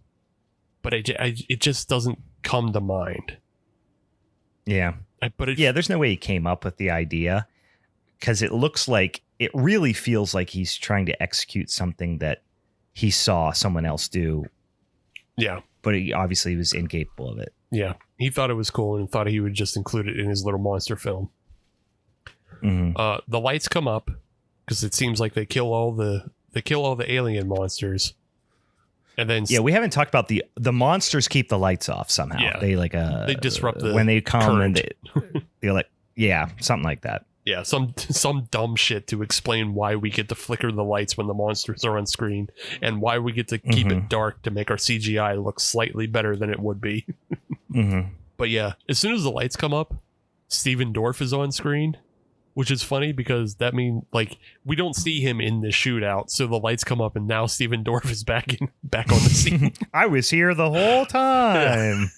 but it just doesn't come to mind. Yeah. There's no way he came up with the idea, because it really feels like he's trying to execute something that he saw someone else do. Yeah. But he obviously was incapable of it. Yeah. He thought it was cool and thought he would just include it in his little monster film. The lights come up because it seems like they kill all the alien monsters. And then we haven't talked about the monsters keep the lights off somehow. Yeah. They disrupt the when they come current. And something like that. Yeah, some dumb shit to explain why we get to flicker the lights when the monsters are on screen, and why we get to keep it dark to make our CGI look slightly better than it would be. But yeah, as soon as the lights come up, Steven Dorff is on screen, which is funny because that means like we don't see him in the shootout, so the lights come up and now Steven Dorff is back on the scene. I was here the whole time.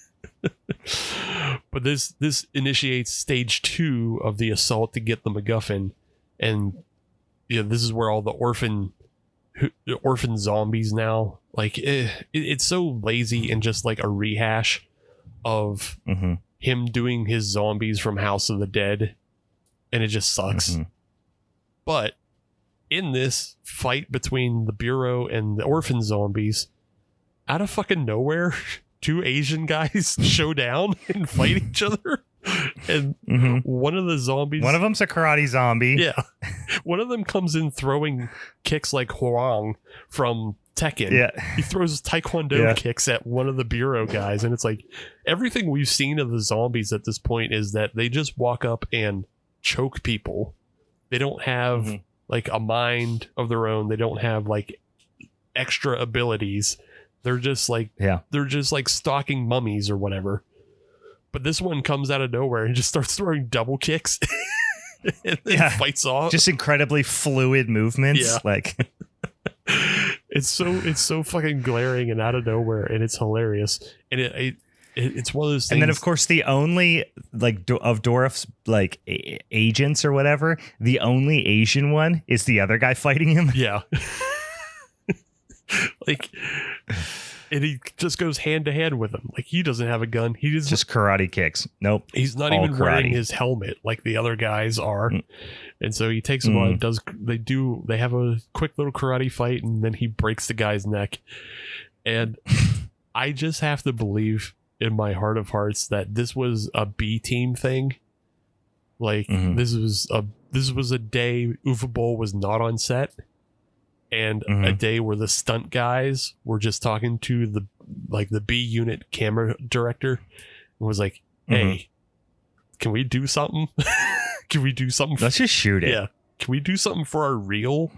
But this initiates stage 2 of the assault to get the MacGuffin, and this is where all the orphan zombies now, like it's so lazy and just like a rehash of him doing his zombies from House of the Dead, and it just sucks. But in this fight between the Bureau and the orphan zombies, out of fucking nowhere, 2 Asian guys show down and fight each other. And one of the zombies... One of them's a karate zombie. Yeah. One of them comes in throwing kicks like Huang from Tekken. Yeah. He throws taekwondo kicks at one of the Bureau guys. And it's like, everything we've seen of the zombies at this point is that they just walk up and choke people. They don't have like a mind of their own. They don't have like extra abilities. They're just like stalking mummies or whatever. But this one comes out of nowhere and just starts throwing double kicks and then fights off. Just incredibly fluid movements. Yeah. Like it's so fucking glaring and out of nowhere, and it's hilarious. And it's one of those things. And then of course the only like of Dorff's like agents or whatever, the only Asian one is the other guy fighting him. Yeah. Like, and he just goes hand to hand with him. Like, he doesn't have a gun. He just karate kicks. Nope. He's not even wearing his helmet like the other guys are. And so he takes him on. They have a quick little karate fight, and then he breaks the guy's neck. And I just have to believe in my heart of hearts that this was a B team thing. Like, this was a day Uwe Boll was not on set. And a day where the stunt guys were just talking to the B unit camera director and was like, hey, can we do something? Can we do something? Let's just shoot it. Yeah. Can we do something for our reel?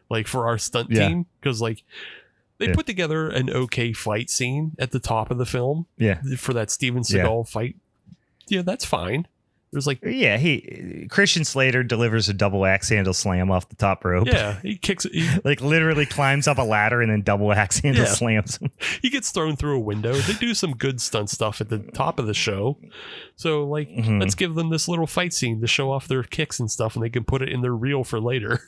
Like for our stunt team? Because like they put together an okay fight scene at the top of the film. Yeah. For that Steven Seagal fight. Yeah, that's fine. There's like, Christian Slater delivers a double axe handle slam off the top rope. Yeah, he kicks it. Like literally climbs up a ladder and then double axe handle slams him. He gets thrown through a window. They do some good stunt stuff at the top of the show. So like, let's give them this little fight scene to show off their kicks and stuff, and they can put it in their reel for later.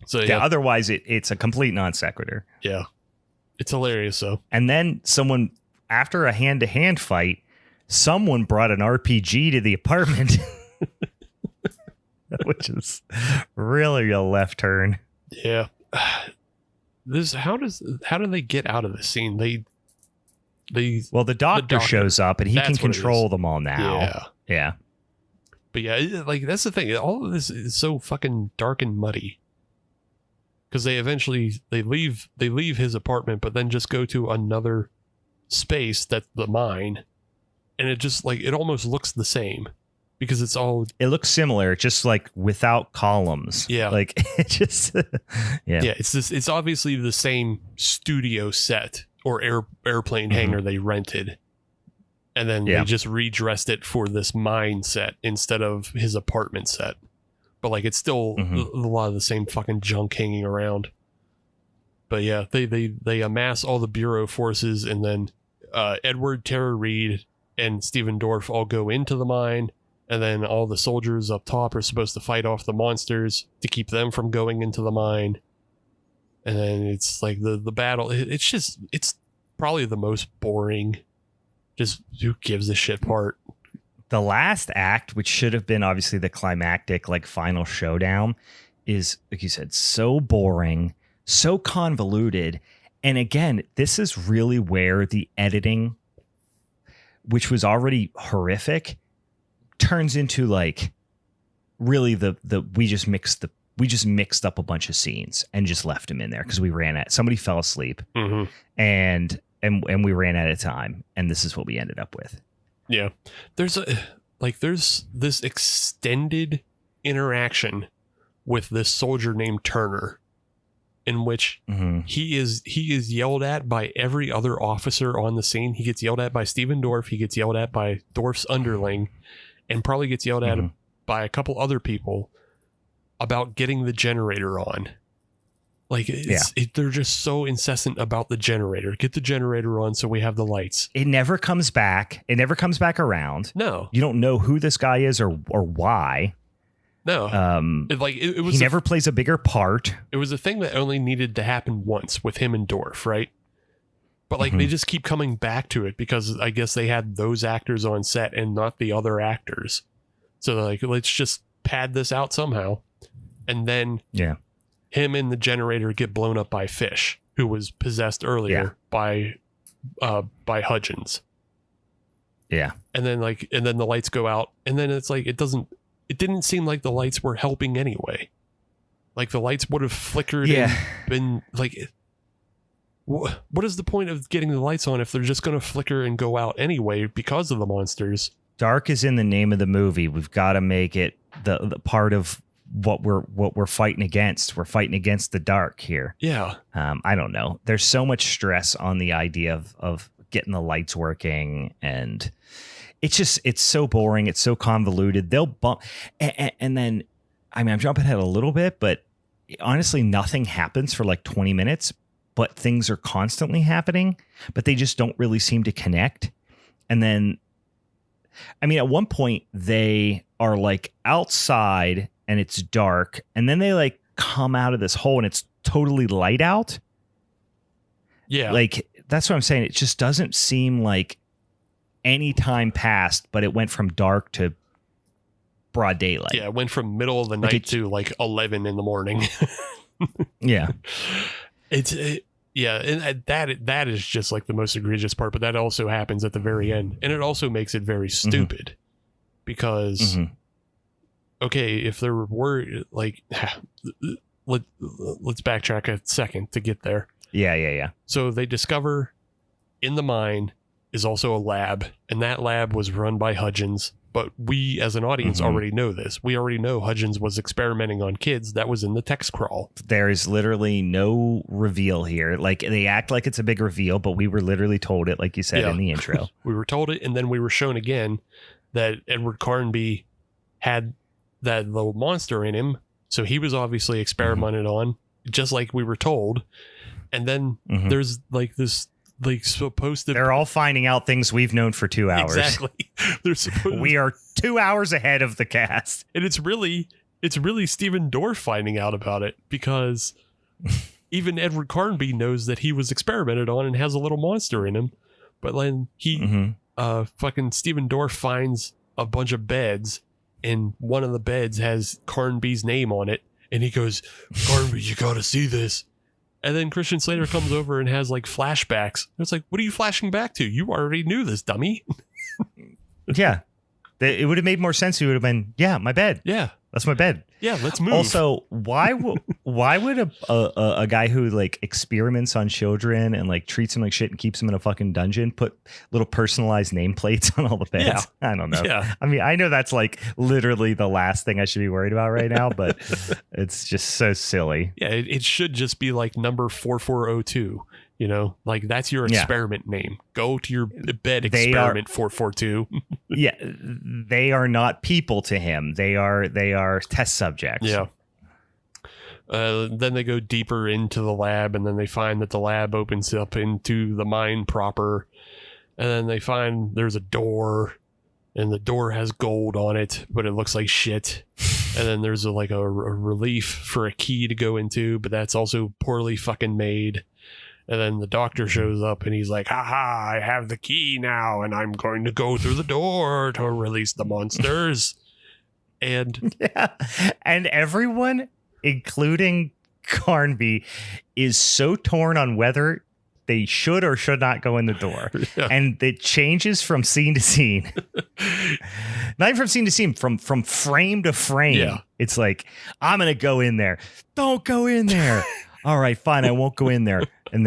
So otherwise it's a complete non sequitur. Yeah, it's hilarious. So, and then someone after a hand to hand fight. Someone brought an RPG to the apartment, which is really a left turn. Yeah. How do they get out of the scene? The doctor shows up and he can control them all now. Yeah. But yeah, like that's the thing. All of this is so fucking dark and muddy. Because they leave his apartment, but then just go to another space that's the mine. And it just like it almost looks the same because it looks similar, just like without columns. Yeah, like it just It's obviously the same studio set or airplane hangar they rented, and then they just redressed it for this mine set instead of his apartment set. But like it's still a lot of the same fucking junk hanging around. But yeah, they amass all the Bureau forces, and then Edward, Tara Reid, and Stephen Dorff all go into the mine, and then all the soldiers up top are supposed to fight off the monsters to keep them from going into the mine. And then it's like the battle. It's probably the most boring, just who gives a shit part. The last act, which should have been obviously the climactic, like final showdown, is, like you said, so boring, so convoluted. And again, this is really where the editing, which was already horrific, turns into like really we just mixed up a bunch of scenes and just left them in there because somebody fell asleep and we ran out of time, and this is what we ended up with. Yeah, there's this extended interaction with this soldier named Turner, in which he is yelled at by every other officer on the scene. He gets yelled at by Stephen Dorff. He gets yelled at by Dorff's underling, and probably gets yelled at by a couple other people about getting the generator on. Like, they're just so incessant about the generator. Get the generator on so we have the lights. It never comes back. It never comes back around. No. You don't know who this guy is or why. No, it was. He never plays a bigger part. It was a thing that only needed to happen once with him and Dorff, right? But like they just keep coming back to it because I guess they had those actors on set and not the other actors. So they're like, let's just pad this out somehow. And then him and the generator get blown up by Fish, who was possessed earlier by Hudgens. Yeah. And then the lights go out, and then it's like it didn't seem like the lights were helping anyway. Like the lights would have flickered and been like, what is the point of getting the lights on if they're just going to flicker and go out anyway because of the monsters? Dark is in the name of the movie. We've got to make it the part of what we're fighting against. We're fighting against the dark here. Yeah. I don't know. There's so much stress on the idea of getting the lights working, and it's so boring. It's so convoluted. They'll bump, and then, I mean, I'm jumping ahead a little bit, but honestly, nothing happens for like 20 minutes, but things are constantly happening, but they just don't really seem to connect. And then, I mean, at one point they are like outside and it's dark, and then they like come out of this hole and it's totally light out. Yeah. Like, that's what I'm saying. It just doesn't seem like any time passed, but it went from dark to broad daylight. Yeah, it went from middle of the night to like 11 in the morning. Yeah. And that is just like the most egregious part, but that also happens at the very end, and it also makes it very stupid because okay, if there were like let's backtrack a second to get there. Yeah. So they discover in the mine is also a lab, and that lab was run by Hudgens. But we, as an audience, already know this. We already know Hudgens was experimenting on kids. That was in the text crawl. There is literally no reveal here. Like, they act like it's a big reveal, but we were literally told it, like you said in the intro. We were told it, and then we were shown again that Edward Carnby had that little monster in him. So he was obviously experimented on, just like we were told. And then there's like this... like supposed to, they're all finding out things we've known for 2 hours. Exactly. We are 2 hours ahead of the cast, and it's really Stephen Dorff finding out about it, because even Edward Carnby knows that he was experimented on and has a little monster in him. But then he fucking Stephen Dorff finds a bunch of beds, and one of the beds has Carnby's name on it, and he goes, "Carnby, you gotta see this." And then Christian Slater comes over and has like flashbacks. It's like, what are you flashing back to? You already knew this, dummy. Yeah. It would have made more sense. It would have been, yeah, my bed. Yeah. That's my bed. Yeah, let's move. Also, why would a guy who like experiments on children and like treats them like shit and keeps them in a fucking dungeon put little personalized nameplates on all the beds? Yeah. I don't know. Yeah. I mean, I know that's like literally the last thing I should be worried about right now, but it's just so silly. Yeah, it should just be like number 4402. You know, like that's your experiment name. Go to your bed, experiment 442. Yeah, they are not people to him. They are test subjects. Yeah. Then they go deeper into the lab, and then they find that the lab opens up into the mine proper. And then they find there's a door, and the door has gold on it, but it looks like shit. And then there's a relief for a key to go into, but that's also poorly fucking made. And then the doctor shows up, and he's like, haha, I have the key now, and I'm going to go through the door to release the monsters. And everyone, including Carnby, is so torn on whether they should or should not go in the door. Yeah. And it changes from scene to scene. Not even from scene to scene, from frame to frame. Yeah. It's like, I'm going to go in there. Don't go in there. All right, fine, I won't go in there. And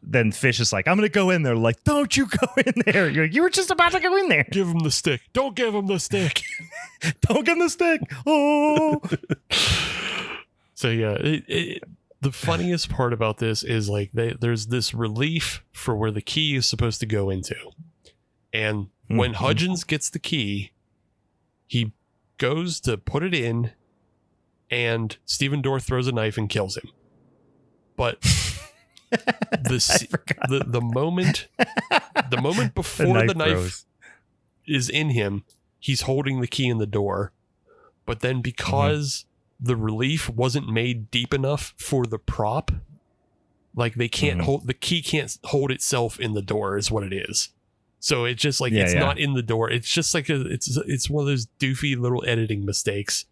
then Fish is like, I'm going to go in there. Like, don't you go in there. You're like, you were just about to go in there. Give him the stick. Don't give him the stick. Don't give him the stick. Oh. So, yeah, the funniest part about this is like there's this relief for where the key is supposed to go into. And when Hudgens gets the key, he goes to put it in, and Stephen Dorff throws a knife and kills him. But the moment before the knife is in him, he's holding the key in the door. But then because the relief wasn't made deep enough for the prop, like they can't hold the key, can't hold itself in the door is what it is. So it's just like not in the door. It's just like it's one of those doofy little editing mistakes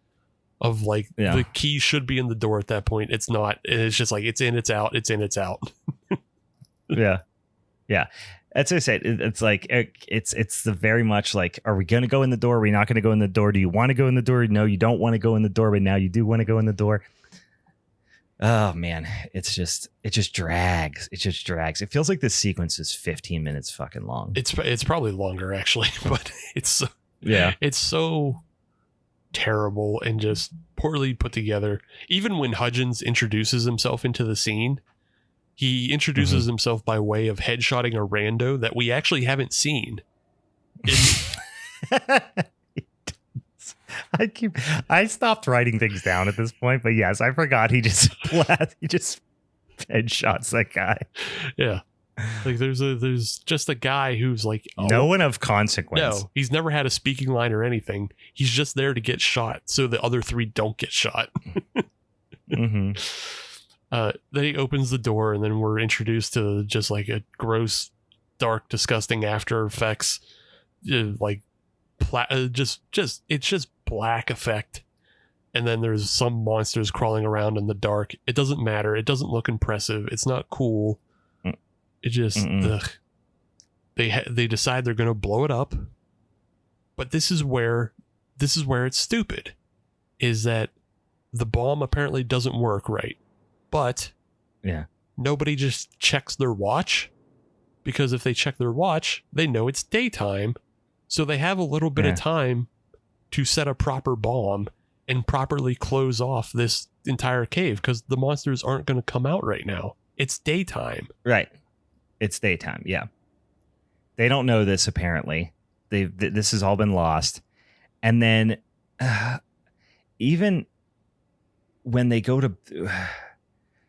of like Yeah. the key should be in the door at that point. It's not. And it's just like it's in, it's out, it's in, it's out. Yeah. Yeah. That's what I said. It's like it's the very much like, are we going to go in the door? Are we not going to go in the door? Do you want to go in the door? No, you don't want to go in the door, but now you do want to go in the door. Oh man, it just drags. It just drags. It feels like this sequence is 15 minutes fucking long. It's probably longer actually, but it's so terrible and just poorly put together. Even when Hudgens introduces himself into the scene, he introduces himself by way of headshotting a rando that we actually haven't seen. I stopped writing things down at this point, but yes, I forgot he just headshots that guy. Yeah. Like there's just a guy who's like, no one of consequence. No, he's never had a speaking line or anything. He's just there to get shot so the other three don't get shot. Mm-hmm. Then he opens the door and then we're introduced to just like a gross, dark, disgusting After Effects, like it's just black effect. And then there's some monsters crawling around in the dark. It doesn't matter. It doesn't look impressive. It's not cool. It just they decide they're going to blow it up. But this is where it's stupid, is that the bomb apparently doesn't work right. But nobody just checks their watch, because if they check their watch, they know it's daytime. So they have a little bit of time to set a proper bomb and properly close off this entire cave, because the monsters aren't going to come out right now. It's daytime. Right. It's daytime. Yeah. They don't know this, apparently. This has all been lost. And then even when they go to...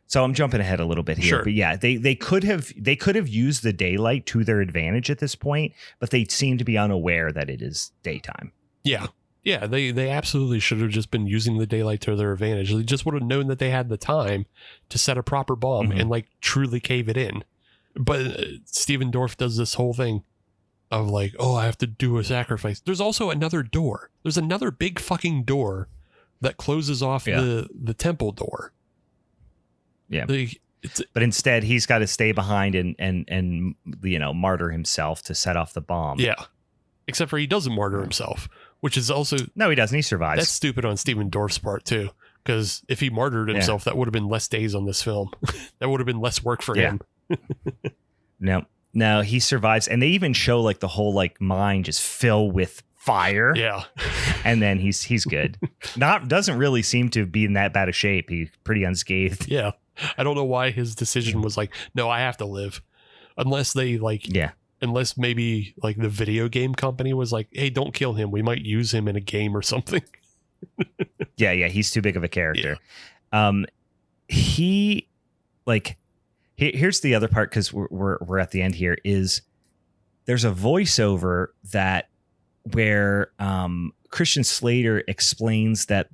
So I'm jumping ahead a little bit here, Sure. But yeah, they could have used the daylight to their advantage at this point, but they seem to be unaware that it is daytime. Yeah. Yeah, they absolutely should have just been using the daylight to their advantage. They just would have known that they had the time to set a proper bomb and like truly cave it in. But Stephen Dorff does this whole thing of like, oh, I have to do a sacrifice. There's also another door. There's another big fucking door that closes off the temple door. Yeah. But instead, he's got to stay behind and martyr himself to set off the bomb. Yeah. Except for he doesn't martyr himself, which is also... No, he doesn't. He survives. That's stupid on Stephen Dorff's part, too. Because if he martyred himself, that would have been less days on this film. That would have been less work for him. No, he survives. And they even show like the whole like mine just fill with fire. Yeah. And then he's good. Doesn't really seem to be in that bad of shape. He's pretty unscathed. Yeah. I don't know why his decision was like, no, I have to live. Unless unless maybe like the video game company was like, hey, don't kill him. We might use him in a game or something. Yeah. He's too big of a character. Yeah. Here's the other part, because we're at the end here, is there's a voiceover where Christian Slater explains that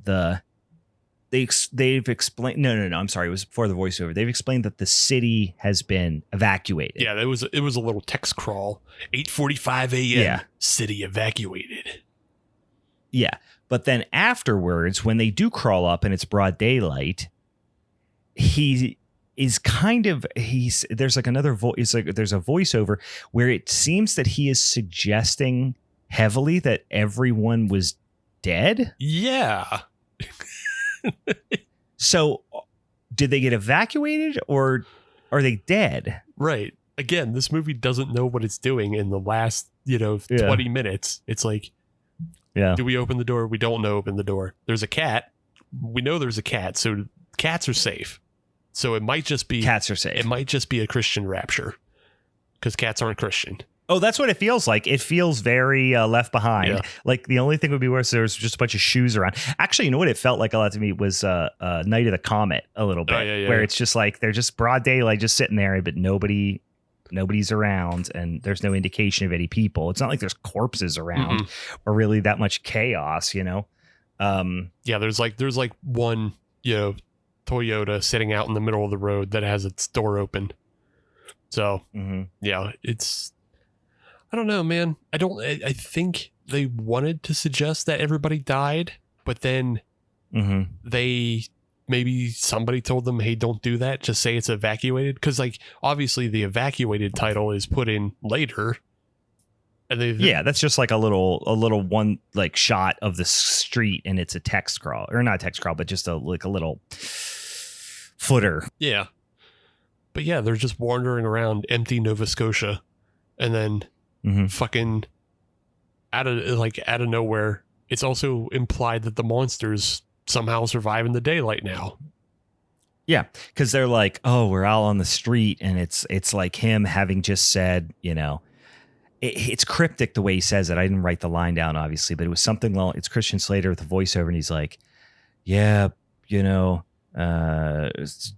they've explained. No. I'm sorry. It was before the voiceover. They've explained that the city has been evacuated. Yeah, it was a little text crawl. 8:45 a.m. Yeah. City evacuated. Yeah. But then afterwards, when they do crawl up and it's broad daylight, he is there's like another voice. There's a voiceover where it seems that he is suggesting heavily that everyone was dead. Yeah. So did they get evacuated or are they dead? Right. Again, this movie doesn't know what it's doing in the last, 20 minutes. It's like, do we open the door? We don't know open the door. There's a cat. We know there's a cat. So cats are safe. So it might just be cats are safe. It might just be a Christian rapture, because cats aren't Christian. Oh, that's what it feels like. It feels very Left Behind. Yeah. Like the only thing would be worse, there's just a bunch of shoes around. Actually, you know what it felt like a lot to me was Night of the Comet a little bit, where it's just like they're just broad daylight, just sitting there, but nobody's around, and there's no indication of any people. It's not like there's corpses around or really that much chaos, There's like one Toyota sitting out in the middle of the road that has its door open. So it's, I don't know, man. I think they wanted to suggest that everybody died, but then they maybe somebody told them, hey, don't do that. Just say it's evacuated. Because like obviously the evacuated title is put in later. And that's just like a little one like shot of the street, and it's a text scroll, or not a text scroll, but just a little footer. Yeah. But yeah, they're just wandering around empty Nova Scotia, and then fucking out of nowhere, it's also implied that the monsters somehow survive in the daylight now. Yeah, because they're like, oh, we're out on the street, and it's like him having just said, you know, it's cryptic the way he says it. I didn't write the line down, obviously, but it was something long. It's Christian Slater with the voiceover, and he's like, yeah, you know,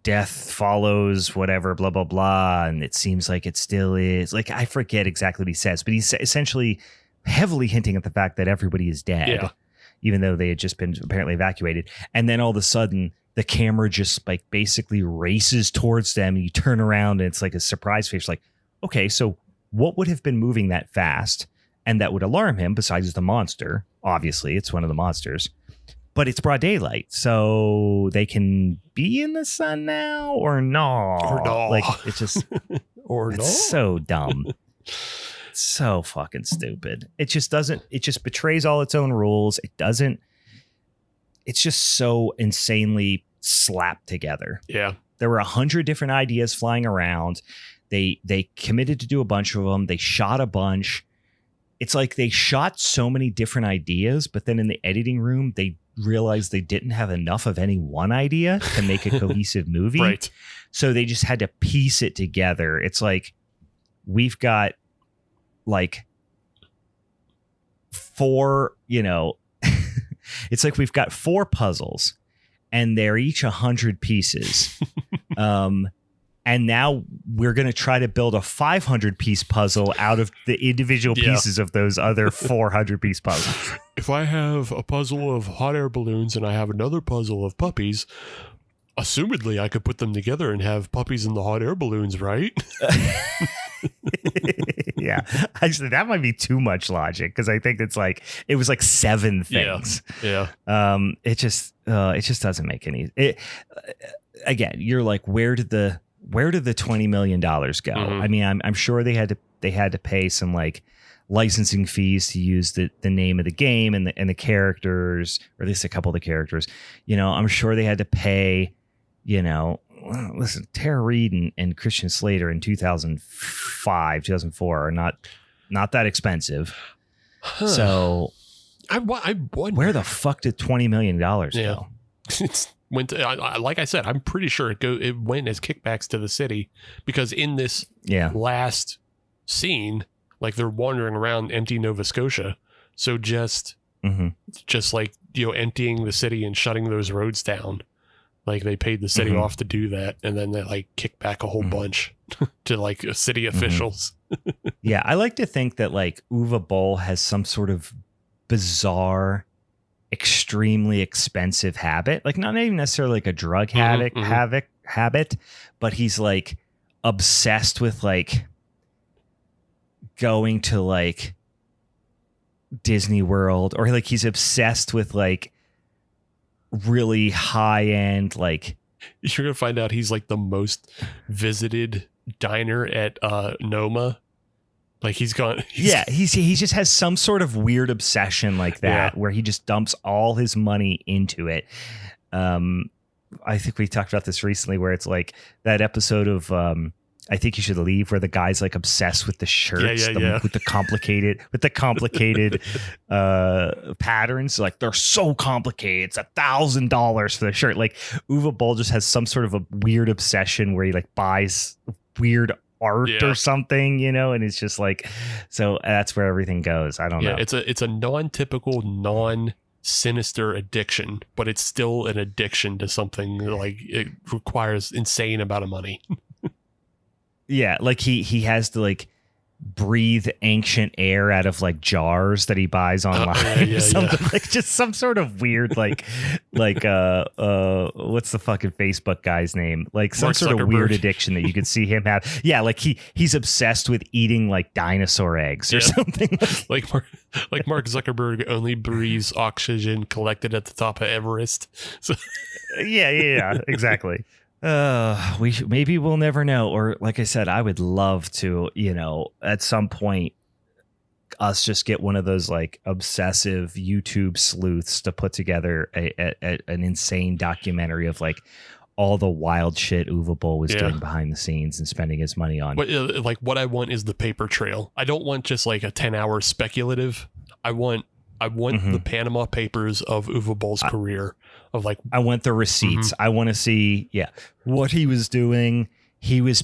death follows whatever, blah, blah, blah. And it seems like it still is. Like, I forget exactly what he says, but he's essentially heavily hinting at the fact that everybody is dead, even though they had just been apparently evacuated. And then all of a sudden, the camera just like basically races towards them, and you turn around and it's like a surprise face. Like, okay, so what would have been moving that fast and that would alarm him besides the monster? Obviously, it's one of the monsters, but it's broad daylight, so they can be in the sun now or no? Or no. Like, it's just, or it's no. so dumb. So fucking stupid. It just betrays all its own rules. It's just so insanely slapped together. Yeah. There were 100 different ideas flying around. They committed to do a bunch of them. They shot a bunch. It's like they shot so many different ideas, but then in the editing room, they realized they didn't have enough of any one idea to make a cohesive movie. Right. So they just had to piece it together. It's like we've got like four, you know, it's like we've got four puzzles and they're each 100 pieces. And now we're going to try to build a 500-piece puzzle out of the individual pieces of those other 400-piece puzzles. If I have a puzzle of hot air balloons and I have another puzzle of puppies, assumedly I could put them together and have puppies in the hot air balloons, right? Yeah. Actually, that might be too much logic, because I think it was like 7 things. Yeah. It just doesn't make any. Again, you're like, where did the $20 million go? I mean, I'm sure they had to pay some like licensing fees to use the name of the game and the characters, or at least a couple of the characters. You know, I'm sure they had to pay, you know, listen, Tara Reid and Christian Slater in 2005, 2004 are not that expensive. So I wonder, where the fuck did $20 million go? Like I said, I'm pretty sure it went as kickbacks to the city, because in this last scene, like they're wandering around empty Nova Scotia. So just like, you know, emptying the city and shutting those roads down. Like they paid the city off to do that, and then they like kick back a whole bunch to like city officials. Yeah, I like to think that like Uwe Boll has some sort of bizarre, extremely expensive habit, like not even necessarily like a drug habit, but he's like obsessed with like going to like Disney World, or like he's obsessed with like really high end, like you're gonna find out he's like the most visited diner at Noma. Like he just has some sort of weird obsession like that, where he just dumps all his money into it. I think we talked about this recently, where it's like that episode of I Think You Should Leave, where the guy's like obsessed with the shirts, with the complicated patterns. Like they're so complicated. It's $1,000 for the shirt. Like Uwe Boll just has some sort of a weird obsession where he like buys weird art or something, you know, and it's just like, so that's where everything goes. I don't know. It's a non-typical, non-sinister addiction, but it's still an addiction to something. Like it requires insane amount of money. Yeah, like he has to like breathe ancient air out of like jars that he buys online or something like just some sort of weird like what's the fucking Facebook guy's name, like some Mark sort Zuckerberg. of weird addiction that you could see him have. Like he's obsessed with eating like dinosaur eggs or something. like Mark Zuckerberg only breathes oxygen collected at the top of Everest. So yeah, exactly. Maybe we'll never know. Or like I said, I would love to, at some point us just get one of those like obsessive YouTube sleuths to put together an insane documentary of like all the wild shit Uwe Boll was doing behind the scenes and spending his money on. But like what I want is the paper trail. I don't want just like a 10-hour speculative. I want the Panama Papers of Uwe Boll's career. Of like, I want the receipts. I want to see, what he was doing. He was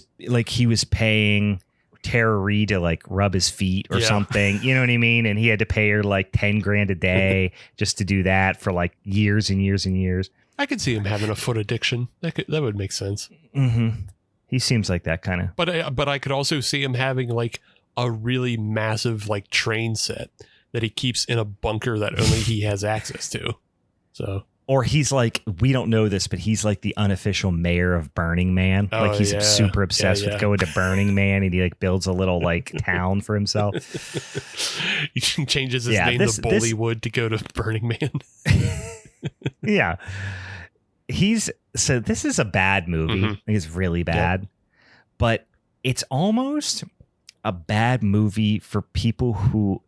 paying Tara Reid to like rub his feet or something. You know what I mean? And he had to pay her like $10,000 a day just to do that for like years and years and years. I could see him having a foot addiction. That would make sense. He seems like that kind of. But I could also see him having like a really massive like train set that he keeps in a bunker that only he has access to. So. Or he's like, we don't know this, but he's like the unofficial mayor of Burning Man. Like he's super obsessed with going to Burning Man, and he like builds a little like town for himself. He changes his name to Bollywood to go to Burning Man. So this is a bad movie. I think it's really bad, but it's almost a bad movie for people who.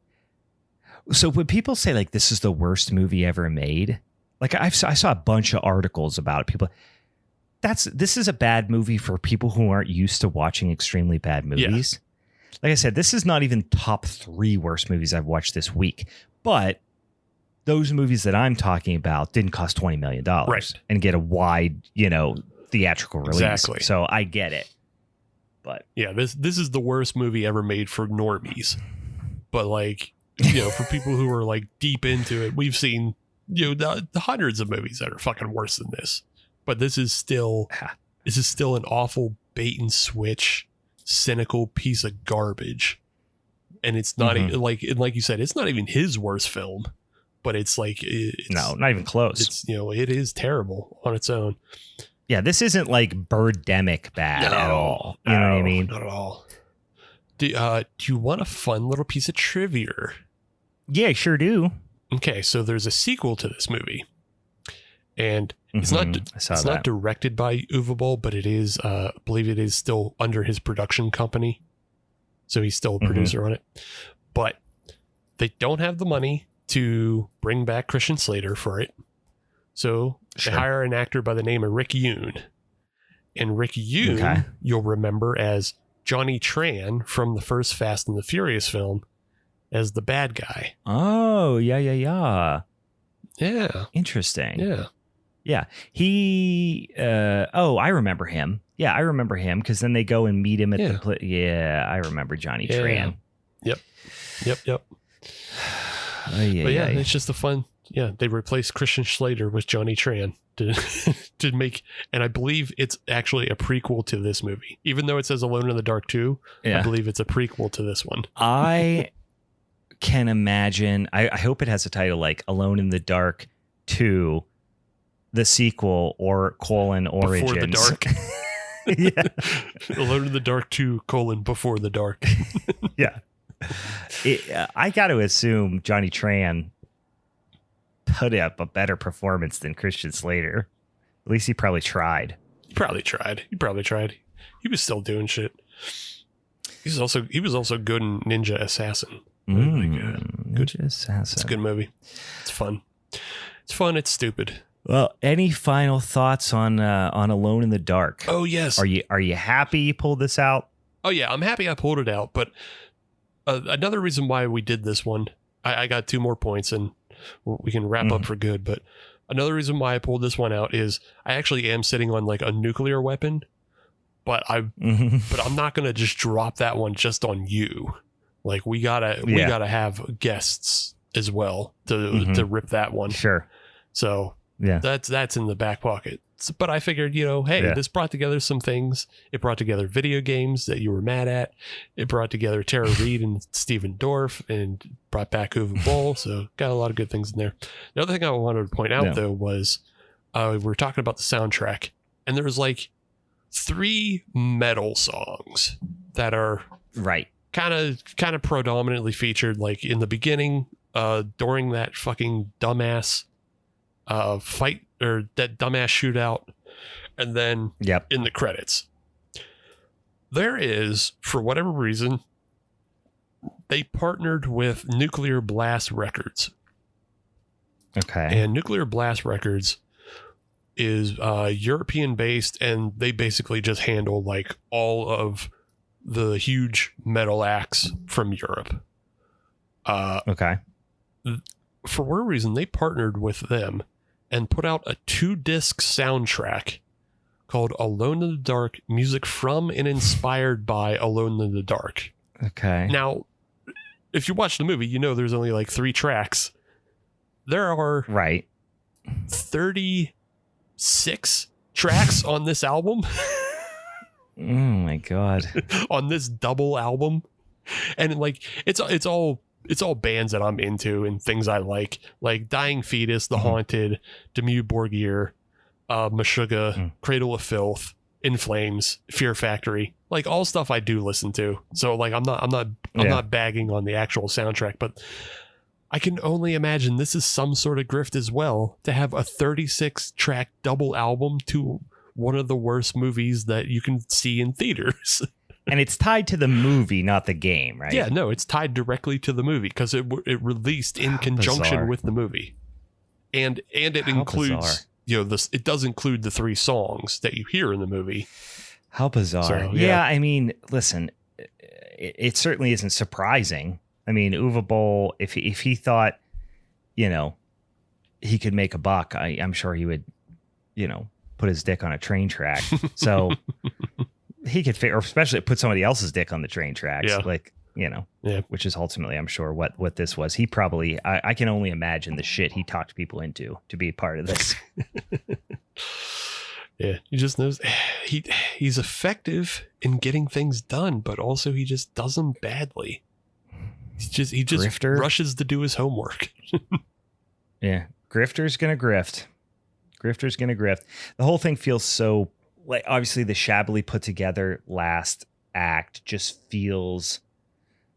So when people say like this is the worst movie ever made. Like I saw a bunch of articles about it. People, this is a bad movie for people who aren't used to watching extremely bad movies. Like I said, this is not even top 3 worst movies I've watched this week. But those movies that I'm talking about didn't cost $20 million and get a wide, theatrical release. Exactly. So I get it. But this is the worst movie ever made for normies. But like, for people who are like deep into it, we've seen. The hundreds of movies that are fucking worse than this, but this is still an awful bait and switch, cynical piece of garbage, and it's not even like you said, it's not even his worst film, but it's like no, not even close. It's it is terrible on its own. Yeah, this isn't like Birdemic bad at all. You know what I mean? Not at all. Do you want a fun little piece of trivia? Yeah, I sure do. Okay, so there's a sequel to this movie, and it's not directed by Uwe Boll, but it is, I believe it is still under his production company, so he's still a producer on it. But they don't have the money to bring back Christian Slater for it, so they hire an actor by the name of Rick Yoon, and Rick Yoon you'll remember as Johnny Tran from the first Fast and the Furious film. As the bad guy. Oh, yeah. Interesting. Yeah. He, I remember him. Yeah, I remember him because then they go and meet him at the, I remember Johnny Tran. Yep. But it's just a fun, they replaced Christian Slater with Johnny Tran to make, and I believe it's actually a prequel to this movie. Even though it says Alone in the Dark 2, I believe it's a prequel to this one. I can imagine. I hope it has a title like Alone in the Dark 2, the sequel, or Origins. Before the Dark. Alone in the Dark 2, Before the Dark. I got to assume Johnny Tran put up a better performance than Christian Slater. At least he probably tried. He probably tried. He was still doing shit. He was also good in Ninja Assassin. Really good. Ninja Assassin. It's a good movie. It's fun. It's stupid. Well, any final thoughts on Alone in the Dark? Oh yes. Are you happy you pulled this out? Oh yeah, I'm happy I pulled it out. But another reason why we did this one, I got 2 more points and we can wrap up for good. But another reason why I pulled this one out is I actually am sitting on like a nuclear weapon, but I'm not gonna just drop that one just on you. Like we gotta have guests as well to rip that one. Sure. So that's in the back pocket. But I figured, hey, this brought together some things. It brought together video games that you were mad at. It brought together Tara Reid and Stephen Dorff, and brought back Uwe Boll. So got a lot of good things in there. The other thing I wanted to point out, though, was we were talking about the soundtrack, and there was like 3 metal songs that are kind of predominantly featured, like in the beginning, during that fucking dumbass fight, or that dumbass shootout, and then in the credits. There is, for whatever reason, they partnered with Nuclear Blast Records. Okay. And Nuclear Blast Records is European based, and they basically just handle like all of the huge metal acts from Europe. Okay. For whatever reason, they partnered with them and put out a 2-disc soundtrack called Alone in the Dark, music from and inspired by Alone in the Dark. Okay. Now, if you watch the movie, there's only like 3 tracks. There are 36 tracks on this album. Oh my God. On this double album. And like it's all bands that I'm into and things I like Dying Fetus, The Haunted, Dimmu Borgir, Meshuggah, Cradle of Filth, In Flames, Fear Factory, like all stuff I do listen to. So like I'm not bagging on the actual soundtrack, but I can only imagine this is some sort of grift as well, to have a 36 track double album to one of the worst movies that you can see in theaters. And it's tied to the movie, not the game, right? Yeah, no, it's tied directly to the movie because it released in conjunction with the movie, and it includes it does include the 3 songs that you hear in the movie. How bizarre! So, yeah, I mean, listen, it certainly isn't surprising. I mean, Uwe Boll, if he thought, he could make a buck, I'm sure he would, put his dick on a train track. So. He could or especially put somebody else's dick on the train tracks, which is ultimately, I'm sure, what this was. He probably, I can only imagine the shit he talked people into to be a part of this. Yeah, he just knows he's effective in getting things done, but also he just does them badly. He just Grifter. Rushes to do his homework. Yeah, Grifter's gonna grift. The whole thing feels so. Like, obviously the shabbily put together last act just feels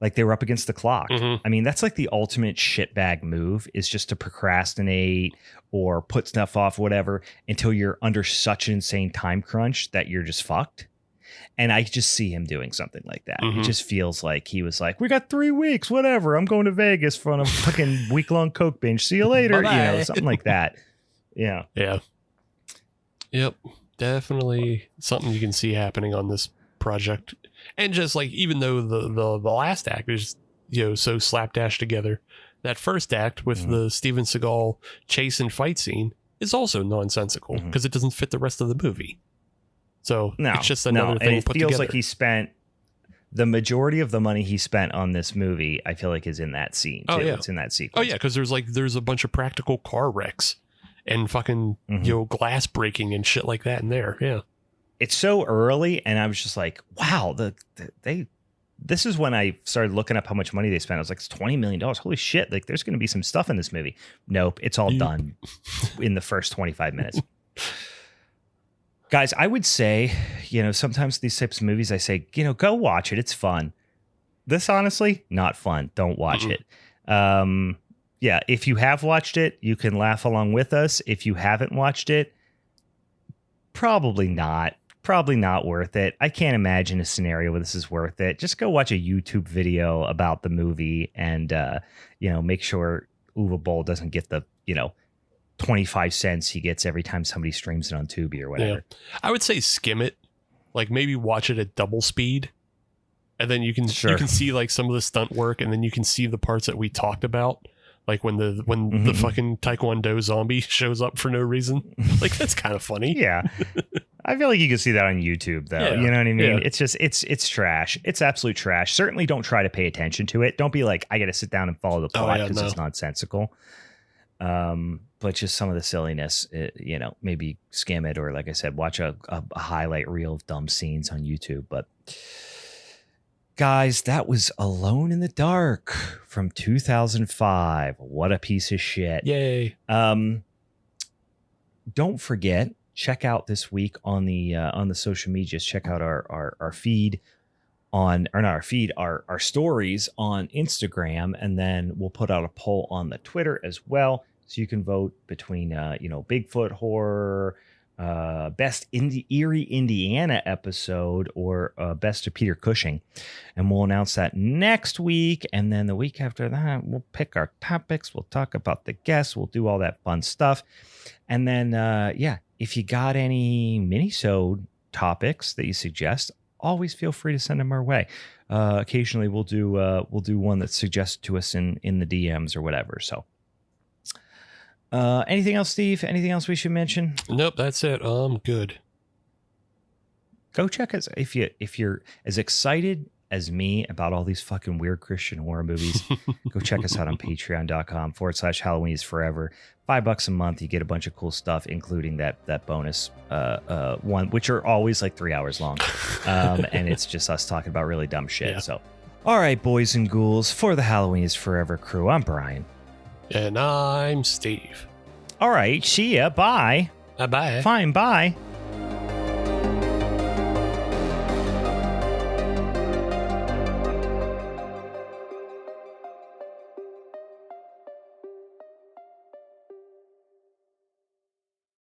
like they were up against the clock. I mean, that's like the ultimate shitbag move, is just to procrastinate or put stuff off, whatever, until you're under such an insane time crunch that you're just fucked. And I just see him doing something like that. It just feels like he was like, we got 3 weeks, whatever. I'm going to Vegas for a fucking week-long Coke binge. See you later. Something like that. Yeah. Yeah. Yep. Definitely something you can see happening on this project. And just like, even though the last act is so slapdash together, that first act with the Steven Seagal chase and fight scene is also nonsensical because it doesn't fit the rest of the movie. So it's just another thing and it feels like he spent the majority of the money he spent on this movie, I feel like, is in that scene too. It's in that sequence. Oh yeah, because there's a bunch of practical car wrecks and fucking glass breaking and shit like that in there. Yeah, it's so early, and I was just like, wow, this is when I started looking up how much money they spent. I was like, it's $20 million. Holy shit! Like, there's going to be some stuff in this movie. Nope, it's all done in the first 25 minutes. Guys, I would say, sometimes these types of movies, I say, go watch it. It's fun. This, honestly, not fun. Don't watch it. Yeah, if you have watched it, you can laugh along with us. If you haven't watched it, probably not worth it. I can't imagine a scenario where this is worth it. Just go watch a YouTube video about the movie and, make sure Uwe Boll doesn't get the, 25 cents he gets every time somebody streams it on Tubi or whatever. Yeah. I would say skim it, like maybe watch it at double speed. And then you can see like some of the stunt work, and then you can see the parts that we talked about. Like when the fucking Taekwondo zombie shows up for no reason. Like, that's kind of funny. Yeah. I feel like you can see that on YouTube, though. Yeah. You know what I mean? Yeah. It's just, it's trash. It's absolute trash. Certainly don't try to pay attention to it. Don't be like, I got to sit down and follow the plot because it's nonsensical. But just some of the silliness, maybe skim it, or like I said, watch a highlight reel of dumb scenes on YouTube. But guys, that was Alone in the Dark from 2005. What a piece of shit. Yay. Don't forget, check out this week on the social medias. Check out our feed our stories on Instagram, and then we'll put out a poll on the Twitter as well, so you can vote between Bigfoot horror, best Erie, Indiana episode, or best of Peter Cushing, and we'll announce that next week. And then the week after that, we'll pick our topics. We'll talk about the guests. We'll do all that fun stuff. And then, if you got any Minisode topics that you suggest, always feel free to send them our way. Occasionally, we'll do one that's suggested to us in the DMs or whatever. So, anything else, Steve? Anything else we should mention? Nope, that's it. Good. Go check us if you're as excited as me about all these fucking weird Christian horror movies. Go check us out on patreon.com/Halloween is Forever. $5 a month, you get a bunch of cool stuff, including that bonus one, which are always like 3 hours long. And it's just us talking about really dumb shit. Yeah. So, all right, boys and ghouls, for the Halloween is Forever crew, I'm Brian. And I'm Steve. All right, see ya. Bye. Bye-bye. Fine, bye.